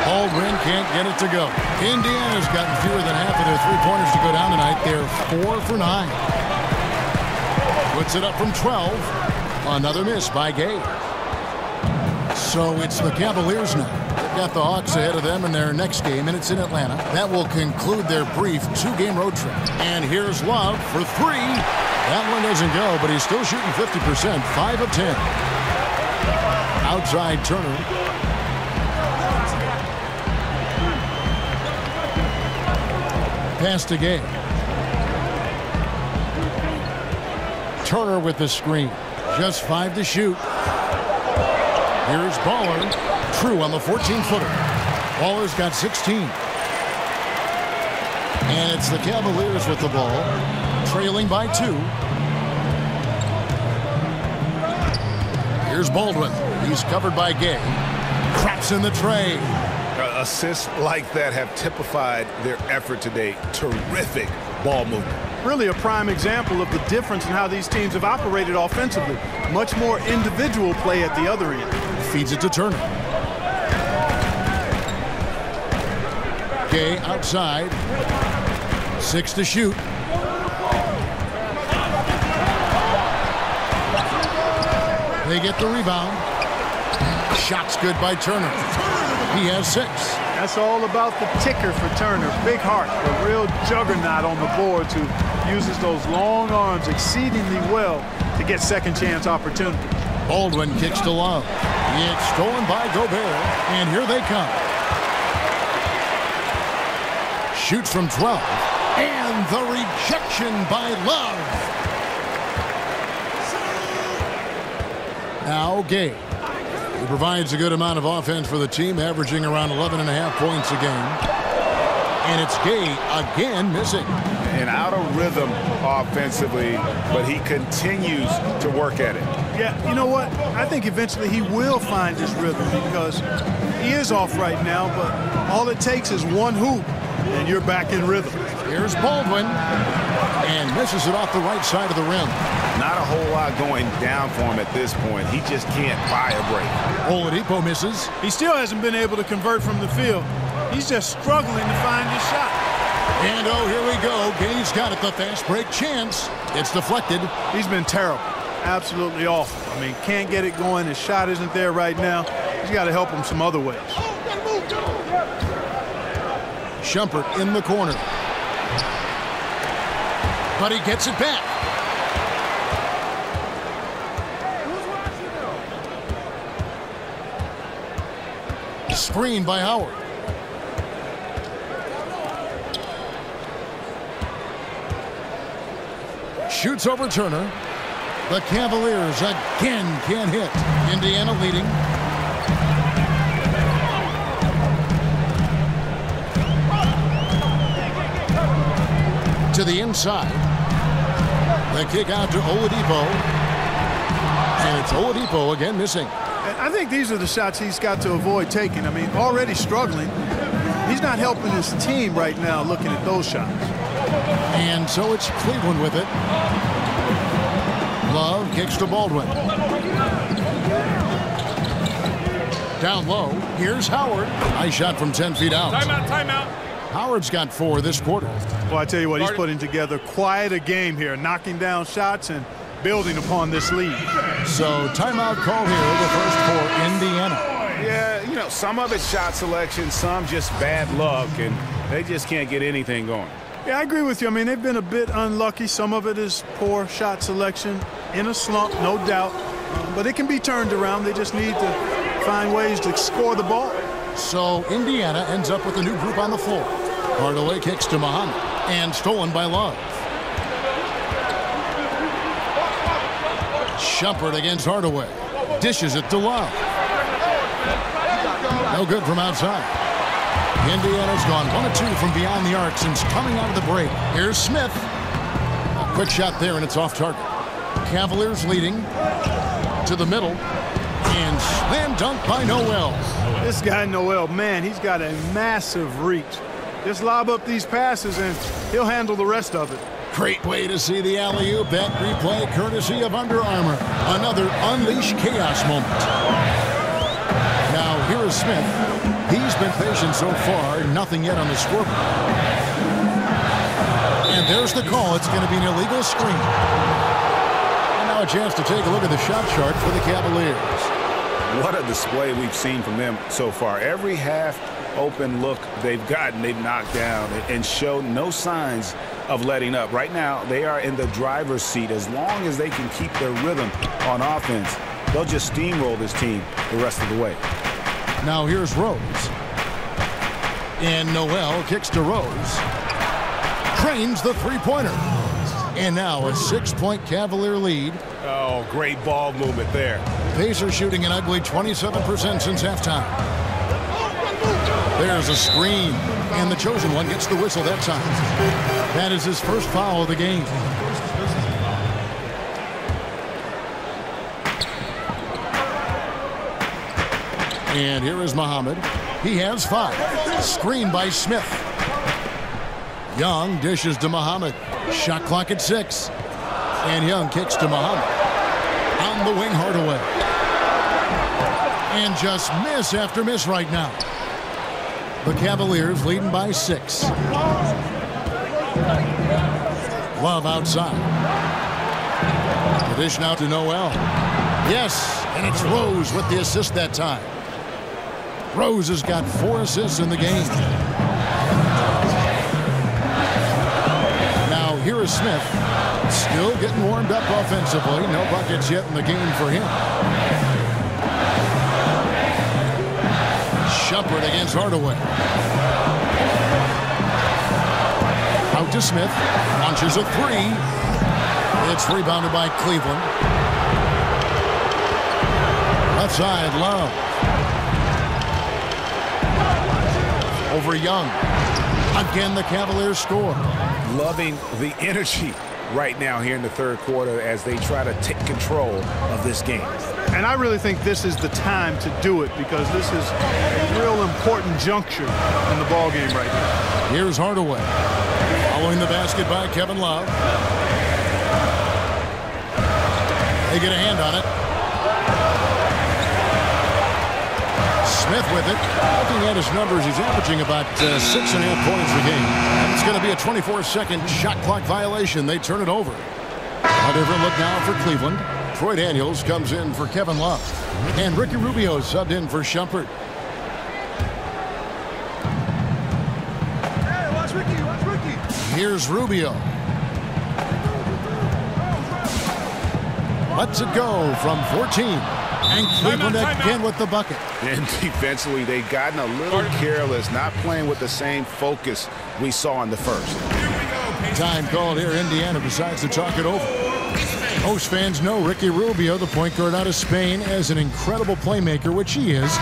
[SPEAKER 6] Baldwin can't get it to go. Indiana's gotten fewer than half of their 3-pointers to go down tonight. They're 4 for 9. Puts it up from 12. Another miss by Gay. So it's the Cavaliers now. They've got the Hawks ahead of them in their next game, and it's in Atlanta. That will conclude their brief 2-game road trip. And here's Love for 3. That one doesn't go, but he's still shooting 50%, 5 of 10. Outside Turner. Pass to Gay. Turner with the screen. Just 5 to shoot. Here's Baller. True on the 14-footer. Baller's got 16. And it's the Cavaliers with the ball, trailing by 2. Here's Baldwin. He's covered by Gay. Craps in the tray.
[SPEAKER 7] Assists like that have typified their effort today. Terrific ball movement.
[SPEAKER 9] Really a prime example of the difference in how these teams have operated offensively. Much more individual play at the other end.
[SPEAKER 6] Feeds it to Turner. Gay outside. 6 to shoot. They get the rebound. Shot's good by Turner. He has 6.
[SPEAKER 9] That's all about the ticker for Turner. Big heart, a real juggernaut on the boards who uses those long arms exceedingly well to get second chance opportunities.
[SPEAKER 6] Baldwin kicks to Love. It's stolen by Gobert, and here they come. Shoots from 12, and the rejection by Love. Now Gay. He provides a good amount of offense for the team, averaging around 11.5 points a game. And it's Gay again missing.
[SPEAKER 10] And out of rhythm offensively, but he continues to work at it.
[SPEAKER 9] Yeah, you know what? I think eventually he will find his rhythm because he is off right now, but all it takes is one hoop, and you're back in rhythm.
[SPEAKER 6] Here's Baldwin, and misses it off the right side of the rim.
[SPEAKER 10] Not a whole lot going down for him at this point. He just can't buy a break.
[SPEAKER 6] Oladipo misses.
[SPEAKER 9] He still hasn't been able to convert from the field. He's just struggling to find his shot.
[SPEAKER 6] And oh, here we go. Gay's got it, the fast break chance. It's deflected.
[SPEAKER 9] He's been terrible. Absolutely awful. I mean, can't get it going. His shot isn't there right now. He's got to help him some other ways.
[SPEAKER 6] Shumpert in the corner. But he gets it back. Screen by Howard. Shoots over Turner. The Cavaliers again can't hit. Indiana leading. To the inside. The kick out to Oladipo. And it's Oladipo again missing.
[SPEAKER 9] I think these are the shots he's got to avoid taking. I mean, already struggling. He's not helping his team right now looking at those shots.
[SPEAKER 6] And so it's Cleveland with it. Love kicks to Baldwin. Down low. Here's Howard. Nice shot from 10 feet out.
[SPEAKER 13] Timeout.
[SPEAKER 6] Howard's got 4 this quarter.
[SPEAKER 9] Well, I tell you what, he's putting together quite a game here, knocking down shots and building upon this lead.
[SPEAKER 6] So timeout call here, the first for Indiana.
[SPEAKER 10] Yeah, you know, some of it's shot selection, some just bad luck, and they just can't get anything going.
[SPEAKER 9] Yeah, I agree with you. I mean, they've been a bit unlucky. Some of it is poor shot selection. In a slump, no doubt. But it can be turned around. They just need to find ways to score the ball.
[SPEAKER 6] So Indiana ends up with a new group on the floor. Hardaway kicks to Muhammad, and stolen by Love. Shumpert against Hardaway. Dishes it to Love. No good from outside. Indiana's gone 1 of 2 from beyond the arc since coming out of the break. Here's Smith. A quick shot there, and it's off target. Cavaliers leading to the middle. And slam dunk by Noel.
[SPEAKER 9] This guy Noel, man, he's got a massive reach. Just lob up these passes, and he'll handle the rest of it.
[SPEAKER 6] Great way to see the alley-oop. That replay courtesy of Under Armour. Another Unleash Chaos moment. Now here is Smith. He's been patient so far. Nothing yet on the scoreboard. And there's the call. It's going to be an illegal screen. And now a chance to take a look at the shot chart for the Cavaliers.
[SPEAKER 10] What a display we've seen from them so far. Every half open look they've gotten, they've knocked down and show no signs of letting up. Right now, they are in the driver's seat. As long as they can keep their rhythm on offense, they'll just steamroll this team the rest of the way.
[SPEAKER 6] Now here's Rose. And Noel kicks to Rose. Cranes the three-pointer. And now a 6-point Cavalier lead.
[SPEAKER 7] Oh, great ball movement there.
[SPEAKER 6] Pacers shooting an ugly 27% since halftime. There's a screen, and the chosen one gets the whistle that time. That is his first foul of the game. And here is Muhammad. He has 5. Screen by Smith. Young dishes to Muhammad. Shot clock at 6. And Young kicks to Muhammad. On the wing, Hardaway. And just miss after miss right now. The Cavaliers leading by 6. Love outside. The dish now to Noel. Yes, and it's Rose with the assist that time. Rose has got 4 assists in the game. Now here is Smith. Still getting warmed up offensively. No buckets yet in the game for him. Shumpert against Hardaway. Out to Smith. Launches a 3. It's rebounded by Cleveland. Left side, Love. Over Young. Again, the Cavaliers score.
[SPEAKER 10] Loving the energy right now here in the third quarter as they try to take control of this game.
[SPEAKER 9] And I really think this is the time to do it because this is a real important juncture in the ball game right now.
[SPEAKER 6] Here's Hardaway. Following the basket by Kevin Love. They get a hand on it. Smith with it. Looking at his numbers, he's averaging about 6.5 points a game. It's going to be a 24-second shot clock violation. They turn it over. A different look now for Cleveland. Troy Daniels comes in for Kevin Love. And Ricky Rubio subbed in for Shumpert.
[SPEAKER 3] Hey, watch Ricky, watch Ricky.
[SPEAKER 6] Here's Rubio. Lets it go from 14. And Cleveland again with the bucket.
[SPEAKER 10] And defensively, they've gotten a little careless, not playing with the same focus we saw in the first.
[SPEAKER 6] Time called here. Indiana decides to talk it over. Most fans know Ricky Rubio, the point guard out of Spain, as an incredible playmaker, which he is.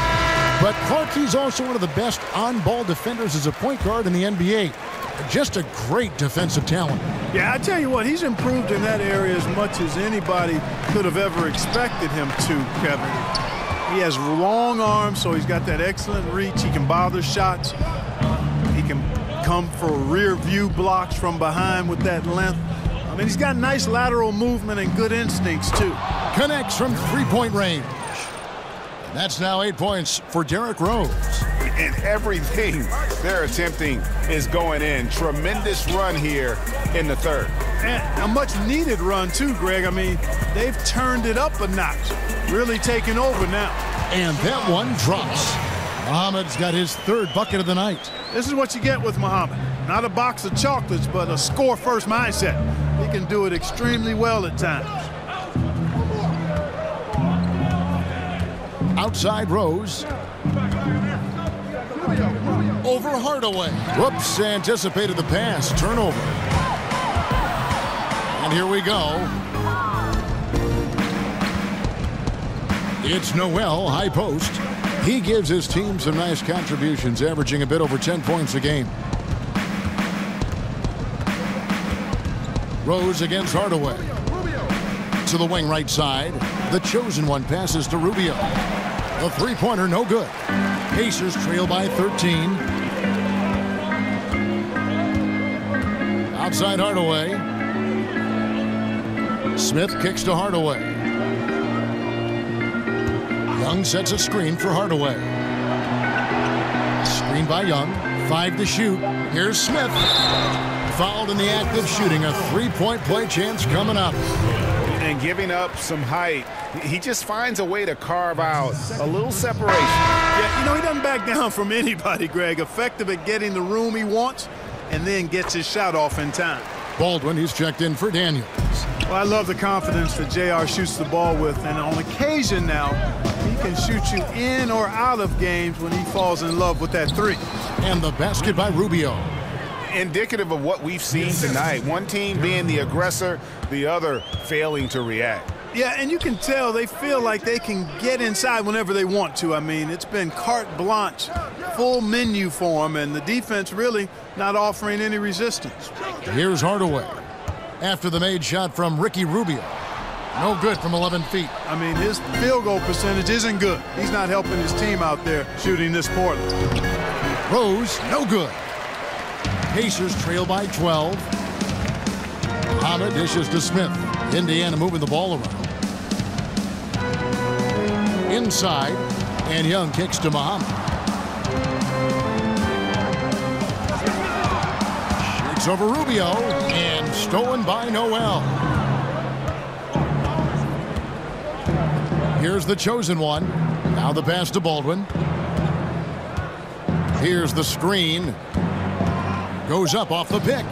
[SPEAKER 6] But Clark, he's also one of the best on-ball defenders as a point guard in the NBA. Just a great defensive talent.
[SPEAKER 9] Yeah, I tell you what, he's improved in that area as much as anybody could have ever expected him to, Kevin. He has long arms, so he's got that excellent reach. He can bother shots. He can come for rear view blocks from behind with that length. I mean, he's got nice lateral movement and good instincts, too.
[SPEAKER 6] Connects from three-point range. That's now 8 points for Derrick Rose.
[SPEAKER 10] And everything they're attempting is going in. Tremendous run here in the third.
[SPEAKER 9] And a much-needed run, too, Greg. I mean, they've turned it up a notch. Really taking over now.
[SPEAKER 6] And that one drops. Muhammad's got his third bucket of the night.
[SPEAKER 9] This is what you get with Muhammad. Not a box of chocolates, but a score-first mindset. He can do it extremely well at times.
[SPEAKER 6] Outside Rose. Over Hardaway. Whoops, anticipated the pass. Turnover. And here we go. It's Noel, high post. He gives his team some nice contributions, averaging a bit over 10 points a game. Rose against Hardaway. To the wing right side. The chosen one passes to Rubio. The three-pointer, no good. Pacers trail by 13. Outside Hardaway. Smith kicks to Hardaway. Young sets a screen for Hardaway. Screen by Young. 5 to shoot. Here's Smith. Fouled in the act of shooting. A three-point play chance coming up.
[SPEAKER 10] And giving up some height. He just finds a way to carve out a little separation.
[SPEAKER 9] Yeah, you know, he doesn't back down from anybody, Greg. Effective at getting the room he wants and then gets his shot off in time.
[SPEAKER 6] Baldwin, he's checked in for Daniels.
[SPEAKER 9] Well, I love the confidence that JR shoots the ball with, and on occasion now, he can shoot you in or out of games when he falls in love with that three.
[SPEAKER 6] And the basket by Rubio.
[SPEAKER 10] Indicative of what we've seen tonight. One team being the aggressor, the other failing to react.
[SPEAKER 9] Yeah, and you can tell they feel like they can get inside whenever they want to. I mean, it's been carte blanche, full menu for them, and the defense really not offering any resistance.
[SPEAKER 6] Here's Hardaway. After the made shot from Ricky Rubio. No good from 11 feet.
[SPEAKER 9] I mean, his field goal percentage isn't good. He's not helping his team out there shooting this poorly.
[SPEAKER 6] Rose, no good. Pacers trail by 12. Muhammad dishes to Smith. Indiana moving the ball around. Inside, and Young kicks to Muhammad. Here's over Rubio, and stolen by Noel. Here's the chosen one. Now the pass to Baldwin. Here's the screen. Goes up off the pick.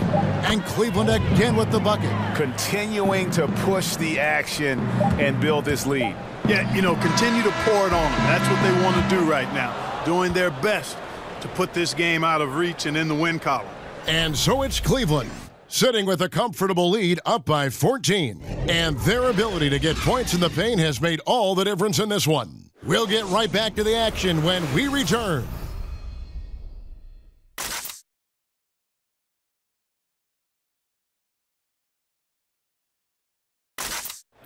[SPEAKER 6] And Cleveland again with the bucket.
[SPEAKER 7] Continuing to push the action and build this lead.
[SPEAKER 9] Yeah, you know, continue to pour it on them. That's what they want to do right now. Doing their best to put this game out of reach and in the win column.
[SPEAKER 6] And so it's Cleveland, sitting with a comfortable lead up by 14. And their ability to get points in the paint has made all the difference in this one. We'll get right back to the action when we return.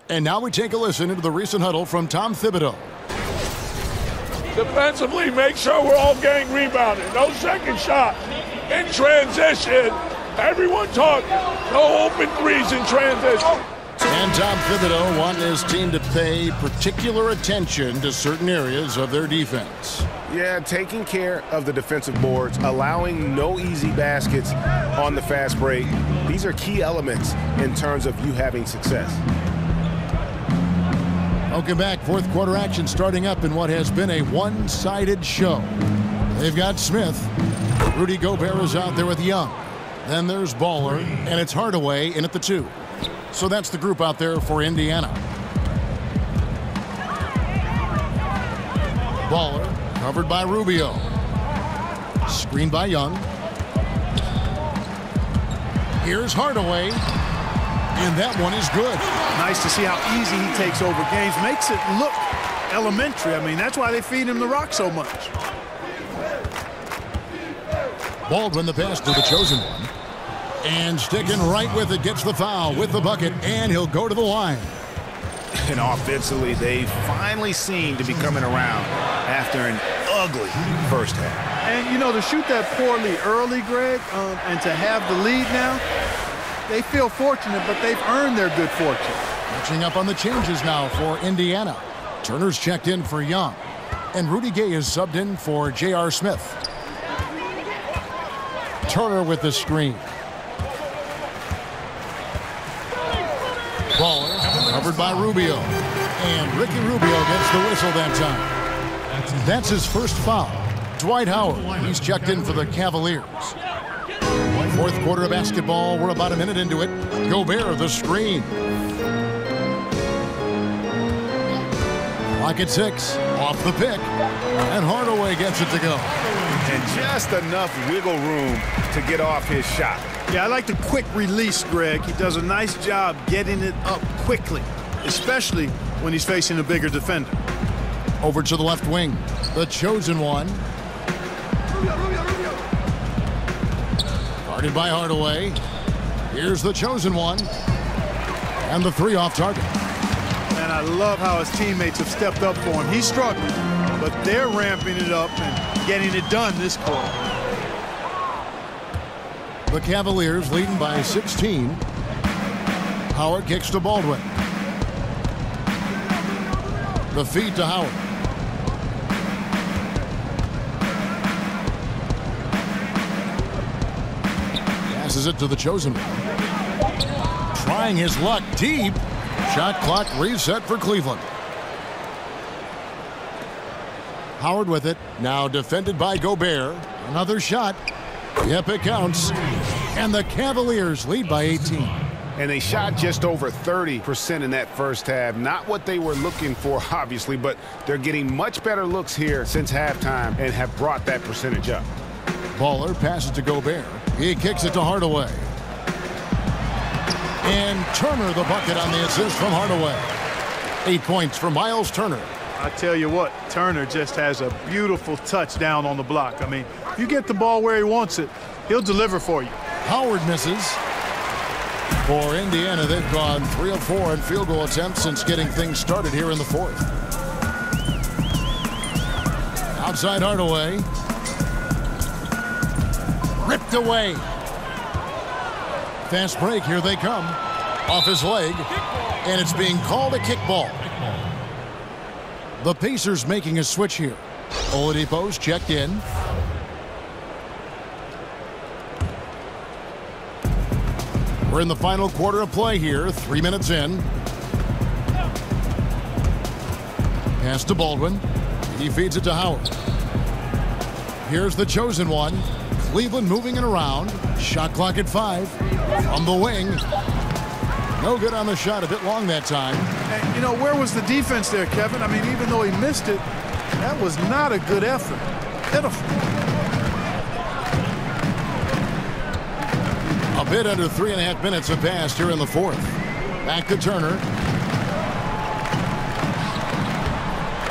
[SPEAKER 6] And now we take a listen into the recent huddle from Tom Thibodeau.
[SPEAKER 13] Defensively, make sure we're all getting rebounded. No second shot. In transition, everyone talking. No open threes in transition.
[SPEAKER 6] And Tom Thibodeau wanting his team to pay particular attention to certain areas of their defense.
[SPEAKER 7] Yeah, taking care of the defensive boards, allowing no easy baskets on the fast break. These are key elements in terms of you having success.
[SPEAKER 6] Welcome back. Fourth quarter action starting up in what has been a one-sided show. They've got Smith. Rudy Gobert is out there with Young. Then there's Baller, and it's Hardaway in at the 2. So that's the group out there for Indiana. Baller covered by Rubio. Screened by Young. Here's Hardaway. And that one is good.
[SPEAKER 9] Nice to see how easy he takes over games. Makes it look elementary. I mean, that's why they feed him the rock so much.
[SPEAKER 6] Baldwin the pass to the chosen one. And sticking right with it, gets the foul with the bucket, and he'll go to the line.
[SPEAKER 7] And offensively, they finally seem to be coming around after an ugly first half.
[SPEAKER 9] And, you know, to shoot that poorly early, Greg, and to have the lead now, they feel fortunate, but they've earned their good fortune.
[SPEAKER 6] Catching up on the changes now for Indiana. Turner's checked in for Young. And Rudy Gay is subbed in for J.R. Smith. Turner with the screen. Baller covered by Rubio. And Ricky Rubio gets the whistle that time. That's his first foul. Dwight Howard, he's checked in for the Cavaliers. Fourth quarter of basketball, we're about a minute into it. Gobert the screen. Clock at 6, off the pick. And Hardaway gets it to go.
[SPEAKER 7] And just enough wiggle room to get off his shot.
[SPEAKER 9] Yeah, I like the quick release, Greg. He does a nice job getting it up quickly, especially when he's facing a bigger defender.
[SPEAKER 6] Over to the left wing, the chosen one. Guarded by Hardaway. Here's the chosen one. And the 3 off target.
[SPEAKER 9] And I love how his teammates have stepped up for him. He's struggling, but they're ramping it up and getting it done this quarter.
[SPEAKER 6] The Cavaliers leading by 16. Howard kicks to Baldwin. The feed to Howard. Passes it to the chosen one. Trying his luck deep. Shot clock reset for Cleveland. Howard with it. Now defended by Gobert. Another shot. Yep, it counts. And the Cavaliers lead by 18.
[SPEAKER 7] And they shot just over 30% in that first half. Not what they were looking for, obviously, but they're getting much better looks here since halftime and have brought that percentage up.
[SPEAKER 6] Baller passes to Gobert. He kicks it to Hardaway. And Turner the bucket on the assist from Hardaway. 8 points for Miles Turner.
[SPEAKER 9] I tell you what, Turner just has a beautiful touchdown on the block. I mean, you get the ball where he wants it, he'll deliver for you.
[SPEAKER 6] Howard misses. For Indiana, they've gone 3 of 4 in field goal attempts since getting things started here in the fourth. Outside Hardaway. Ripped away. Fast break, here they come. Off his leg, and it's being called a kickball. The Pacers making a switch here. Oladipo's checked in. We're in the final quarter of play here, 3 minutes in. Pass to Baldwin. He feeds it to Howard. Here's the chosen one. Cleveland moving it around. Shot clock at 5. From the wing. No good on the shot. A bit long that time.
[SPEAKER 9] And, you know, where was the defense there, Kevin? I mean, even though he missed it, that was not a good effort. Pitiful.
[SPEAKER 6] A bit under 3.5 minutes have passed here in the fourth. Back to Turner.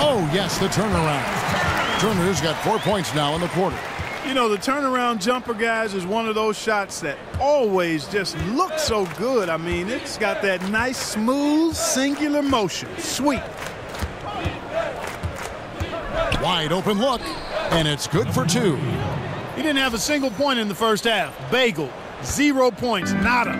[SPEAKER 6] Oh, yes, the turnaround. Turner's got 4 points now in the quarter.
[SPEAKER 9] You know, the turnaround jumper, guys, is one of those shots that always just looks so good. I mean, it's got that nice, smooth, singular motion. Sweet.
[SPEAKER 6] Wide open look, and it's good for 2.
[SPEAKER 9] He didn't have a single point in the first half. Bagel, 0 points, nada.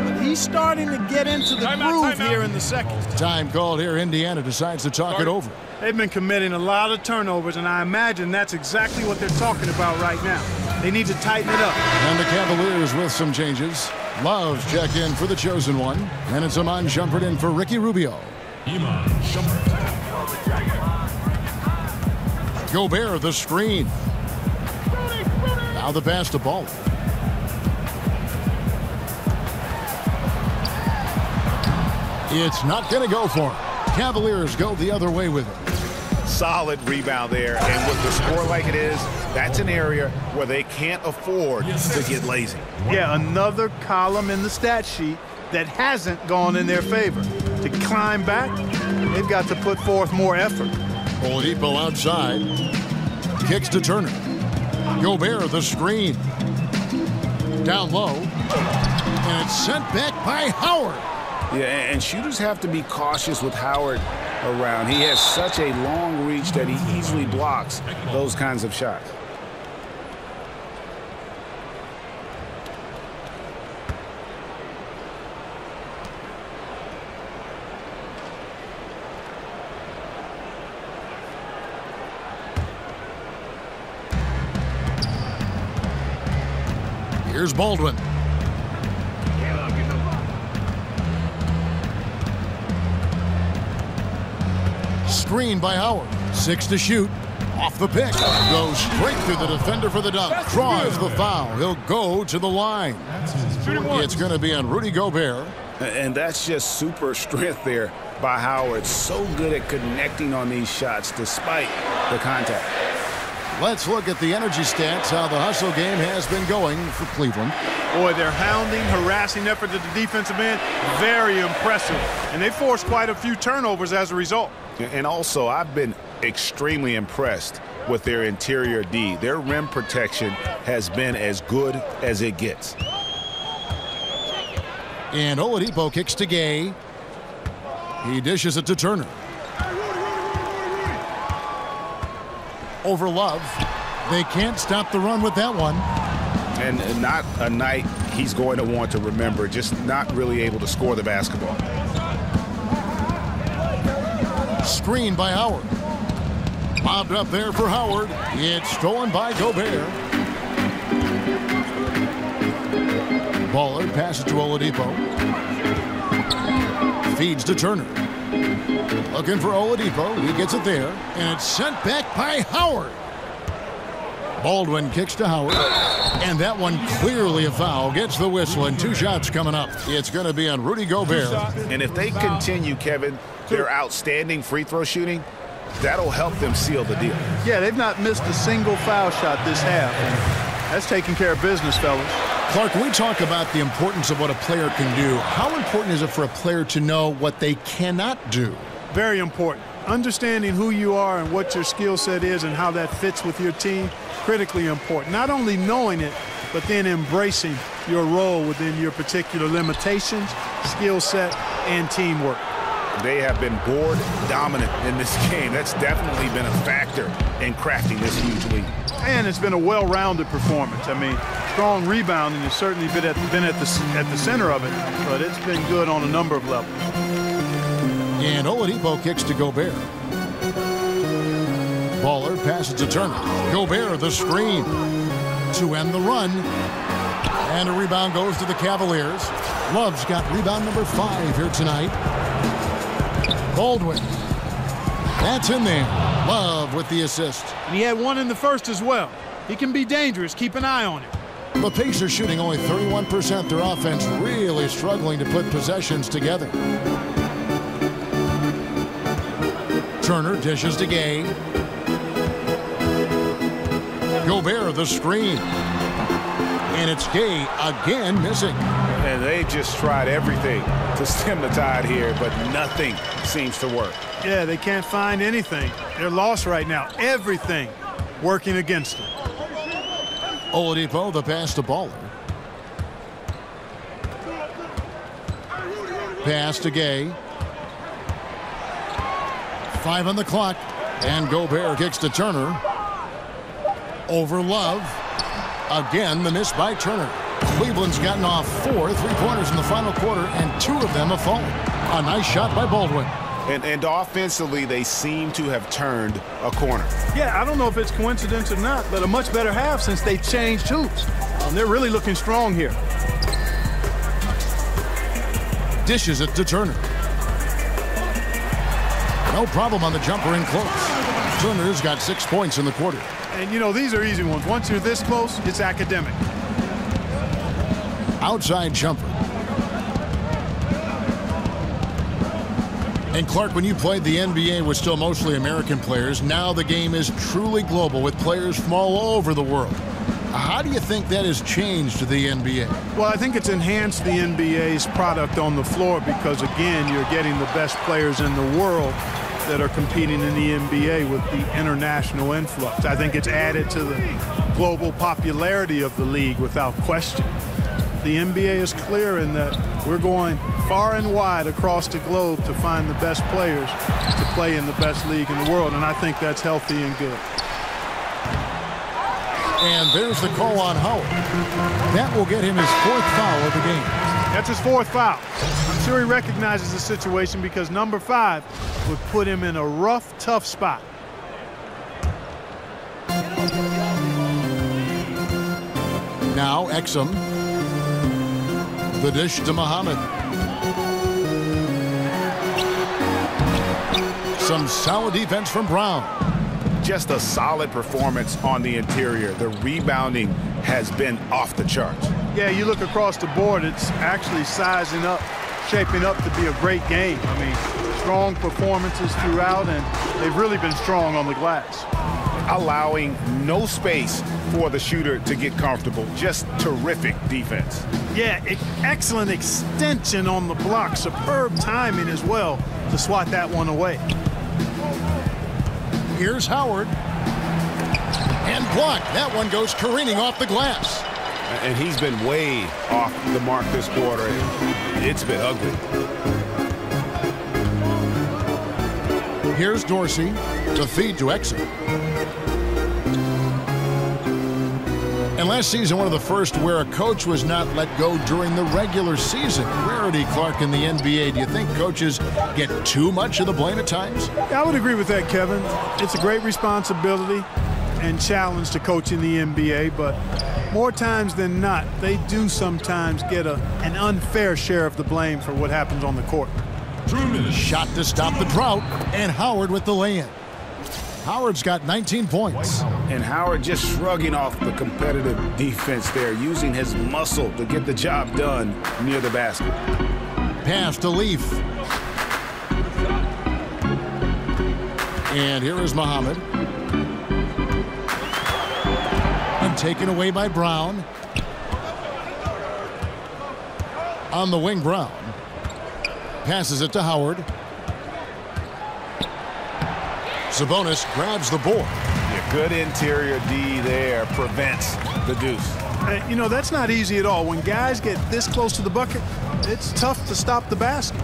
[SPEAKER 9] But he's starting to get into the groove here in the second.
[SPEAKER 6] Time called here. Indiana decides to talk it over.
[SPEAKER 9] They've been committing a lot of turnovers, and I imagine that's exactly what they're talking about right now. They need to tighten it up.
[SPEAKER 6] And the Cavaliers with some changes. Love's checked in for the chosen one. And it's Iman Shumpert in for Ricky Rubio. Gobert the screen. Now the pass to Ball. It's not going to go for him. Cavaliers go the other way with it.
[SPEAKER 10] Solid rebound there, and with the score like it is, that's an area where they can't afford to get lazy.
[SPEAKER 9] Yeah, another column in the stat sheet that hasn't gone in their favor. To climb back, they've got to put forth more effort.
[SPEAKER 6] Oladipo outside. Kicks to Turner. Gobert the screen. Down low. And it's sent back by Howard.
[SPEAKER 10] Yeah, and shooters have to be cautious with Howard around. He has such a long reach that he easily blocks those kinds of shots.
[SPEAKER 6] Here's Baldwin. Screen by Howard. 6 to shoot. Off the pick. Goes straight through the defender for the dunk. Draws the foul. He'll go to the line. It's going to be on Rudy Gobert.
[SPEAKER 10] And that's just super strength there by Howard. So good at connecting on these shots despite the contact.
[SPEAKER 6] Let's look at the energy stats, how the hustle game has been going for Cleveland.
[SPEAKER 9] Boy, their hounding, harassing effort at the defensive end, very impressive. And they forced quite a few turnovers as a result.
[SPEAKER 10] And also, I've been extremely impressed with their interior D. Their rim protection has been as good as it gets.
[SPEAKER 6] And Oladipo kicks to Gay. He dishes it to Turner. Over Love. They can't stop the run with that one.
[SPEAKER 10] And not a night he's going to want to remember, just not really able to score the basketball.
[SPEAKER 6] Screen by Howard. Bobbed up there for Howard. It's stolen by Gobert. Baller passes to Oladipo. Feeds to Turner. Looking for Oladipo. He gets it there. And it's sent back by Howard. Baldwin kicks to Howard. And that one clearly a foul. Gets the whistle, and 2 shots coming up. It's going to be on Rudy Gobert.
[SPEAKER 10] And if they continue, Kevin, their outstanding free throw shooting, that'll help them seal the deal.
[SPEAKER 9] Yeah, they've not missed a single foul shot this half. That's taking care of business, fellas.
[SPEAKER 6] Clark, can we talk about the importance of what a player can do? How important is it for a player to know what they cannot do?
[SPEAKER 9] Very important. Understanding who you are and what your skill set is and how that fits with your team, critically important. Not only knowing it, but then embracing your role within your particular limitations, skill set, and teamwork.
[SPEAKER 10] They have been board dominant in this game. That's definitely been a factor in crafting this huge lead.
[SPEAKER 9] And it's been a well-rounded performance. I mean, strong rebounding has certainly been at the center of it, but it's been good on a number of levels.
[SPEAKER 6] And Oladipo kicks to Gobert. Baller passes to Turner. Gobert the screen to end the run. And a rebound goes to the Cavaliers. Love's got rebound number 5 here tonight. Baldwin. That's in there. Love with the assist.
[SPEAKER 9] And he had one in the first as well. He can be dangerous. Keep an eye on him.
[SPEAKER 6] The Pacers shooting only 31%. Their offense really struggling to put possessions together. Turner dishes to Gay. Gobert the screen. And it's Gay again missing.
[SPEAKER 10] And they just tried everything to stem the tide here, but nothing seems to work.
[SPEAKER 9] Yeah, they can't find anything. They're lost right now. Everything working against them.
[SPEAKER 6] Oladipo, the pass to Baller. Pass to Gay. 5 on the clock. And Gobert kicks to Turner. Over Love. Again, the miss by Turner. Cleveland's gotten off 4 3-pointers in the final quarter, and 2 of them have fallen. A nice shot by Baldwin.
[SPEAKER 10] And offensively, they seem to have turned a corner.
[SPEAKER 9] Yeah, I don't know if it's coincidence or not, but a much better half since they changed hoops. They're really looking strong here.
[SPEAKER 6] Dishes it to Turner. No problem on the jumper in close. Turner's got 6 points in the quarter.
[SPEAKER 9] And, you know, these are easy ones. Once you're this close, it's academic.
[SPEAKER 6] Outside jumper. And Clark, when you played the NBA with still mostly American players, now the game is truly global with players from all over the world. How do you think that has changed the NBA?
[SPEAKER 9] Well, I think it's enhanced the NBA's product on the floor because, again, you're getting the best players in the world that are competing in the NBA with the international influx. I think it's added to the global popularity of the league without question. The NBA is clear in that we're going far and wide across the globe to find the best players to play in the best league in the world, and I think that's healthy and good.
[SPEAKER 6] And there's the call on Howard. That will get him his 4th foul of the game.
[SPEAKER 9] That's his 4th foul. I'm sure he recognizes the situation because number 5 would put him in a rough, tough spot.
[SPEAKER 6] Now Exum. The dish to Muhammad. Some solid defense from Brown.
[SPEAKER 10] Just a solid performance on the interior. The rebounding has been off the charts.
[SPEAKER 9] Yeah, you look across the board, it's actually sizing up, shaping up to be a great game. I mean, strong performances throughout, and they've really been strong on the glass.
[SPEAKER 10] Allowing no space for the shooter to get comfortable. Just terrific defense.
[SPEAKER 9] Yeah, excellent extension on the block. Superb timing as well to swat that one away.
[SPEAKER 6] Here's Howard. And blocked. That one goes careening off the glass.
[SPEAKER 10] And he's been way off the mark this quarter. It's been ugly.
[SPEAKER 6] Here's Dorsey to feed to Exum. And last season, one of the first where a coach was not let go during the regular season. Rarity, Clark, in the NBA. Do you think coaches get too much of the blame at times?
[SPEAKER 9] I would agree with that, Kevin. It's a great responsibility and challenge to coach in the NBA, but more times than not, they do sometimes get an unfair share of the blame for what happens on the court.
[SPEAKER 6] Shot to stop the drought, and Howard with the lay-in. Howard's got 19 points.
[SPEAKER 10] And Howard just shrugging off the competitive defense there, using his muscle to get the job done near the basket.
[SPEAKER 6] Pass to Leaf. And here is Muhammad. And taken away by Brown. On the wing, Brown. Passes it to Howard. Sabonis grabs the board.
[SPEAKER 10] Yeah, good interior D there prevents the deuce.
[SPEAKER 9] You know, that's not easy at all. When guys get this close to the bucket, it's tough to stop the basket.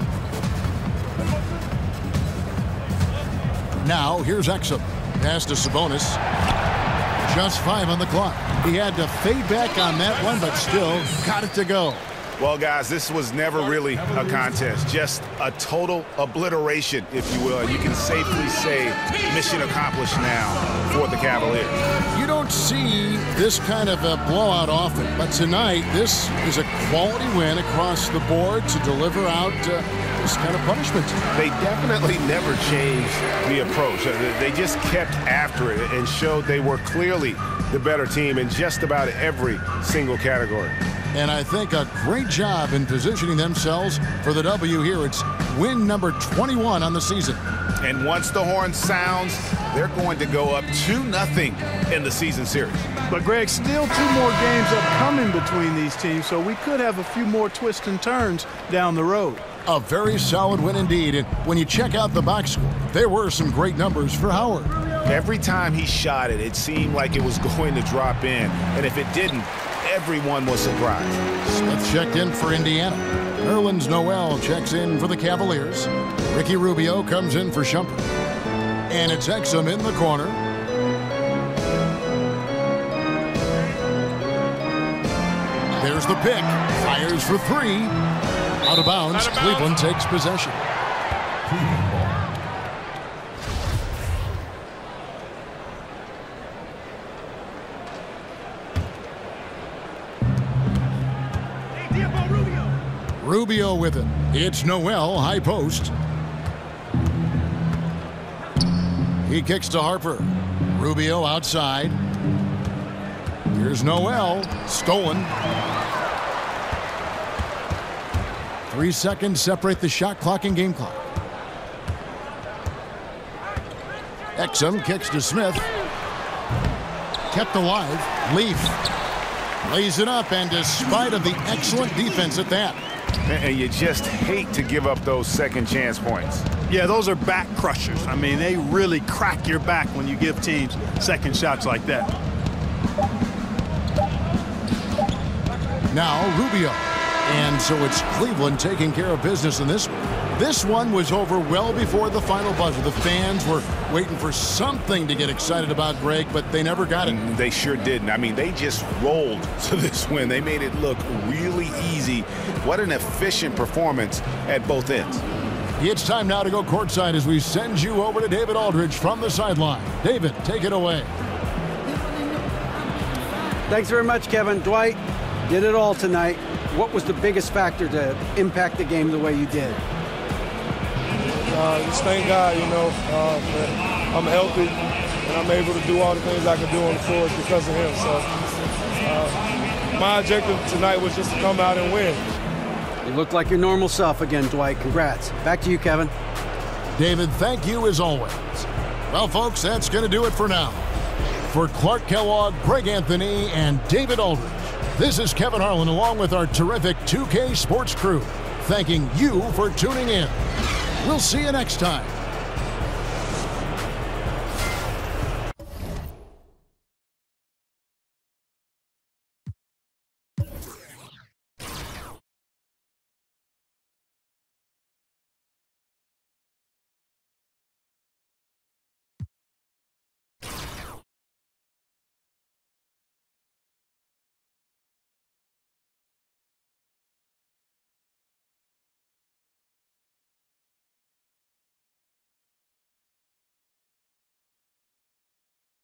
[SPEAKER 6] Now, here's Exum. Pass to Sabonis. Just 5 on the clock. He had to fade back on that one, but still got it to go.
[SPEAKER 10] Well, guys, this was never really a contest, just a total obliteration, if you will. And you can safely say mission accomplished now for the Cavaliers.
[SPEAKER 6] You don't see this kind of a blowout often, but tonight this is a quality win across the board to deliver out this kind of punishment.
[SPEAKER 10] They definitely never changed the approach. They just kept after it and showed they were clearly the better team in just about every single category.
[SPEAKER 6] And I think a great job in positioning themselves for the W here. It's win number 21 on the season.
[SPEAKER 10] And once the horn sounds, they're going to go up 2-0 in the season series.
[SPEAKER 9] But, Greg, still 2 more games upcoming between these teams, so we could have a few more twists and turns down the road.
[SPEAKER 6] A very solid win indeed. And when you check out the box score, there were some great numbers for Howard.
[SPEAKER 10] Every time he shot it, it seemed like it was going to drop in. And if it didn't, everyone was surprised.
[SPEAKER 6] Smith checked in for Indiana. Nerlens Noel checks in for the Cavaliers. Ricky Rubio comes in for Shumpert. And it's Exum in the corner. There's the pick. Fires for 3. Out of bounds. Cleveland takes possession. Rubio with it. It's Noel, high post. He kicks to Harper. Rubio outside. Here's Noel. Stolen. 3 seconds separate the shot clock and game clock. Exum kicks to Smith. Kept alive. Leaf lays it up, and despite of the excellent defense at that.
[SPEAKER 10] And you just hate to give up those second chance points.
[SPEAKER 9] Yeah, those are back crushers. I mean, they really crack your back when you give teams second shots like that.
[SPEAKER 6] Now Rubio. And so it's Cleveland taking care of business in this one. This one was over well before the final buzzer. The fans were waiting for something to get excited about, Greg, but they never got it.
[SPEAKER 10] They sure didn't. I mean, they just rolled to this win. They made it look really easy. What an efficient performance at both ends.
[SPEAKER 6] It's time now to go courtside as we send you over to David Aldridge from the sideline. David, take it away.
[SPEAKER 8] Thanks very much, Kevin. Dwight did it all tonight. What was the biggest factor to impact the game the way you did?
[SPEAKER 14] Just thank God, you know, that I'm healthy and I'm able to do all the things I can do on the floor because of him. So my objective tonight was just to come out and win.
[SPEAKER 8] You look like your normal self again, Dwight. Congrats. Back to you, Kevin.
[SPEAKER 6] David, thank you as always. Well, folks, that's going to do it for now. For Clark Kellogg, Greg Anthony, and David Aldridge, this is Kevin Harlan along with our terrific 2K Sports crew, thanking you for tuning in. We'll see you next time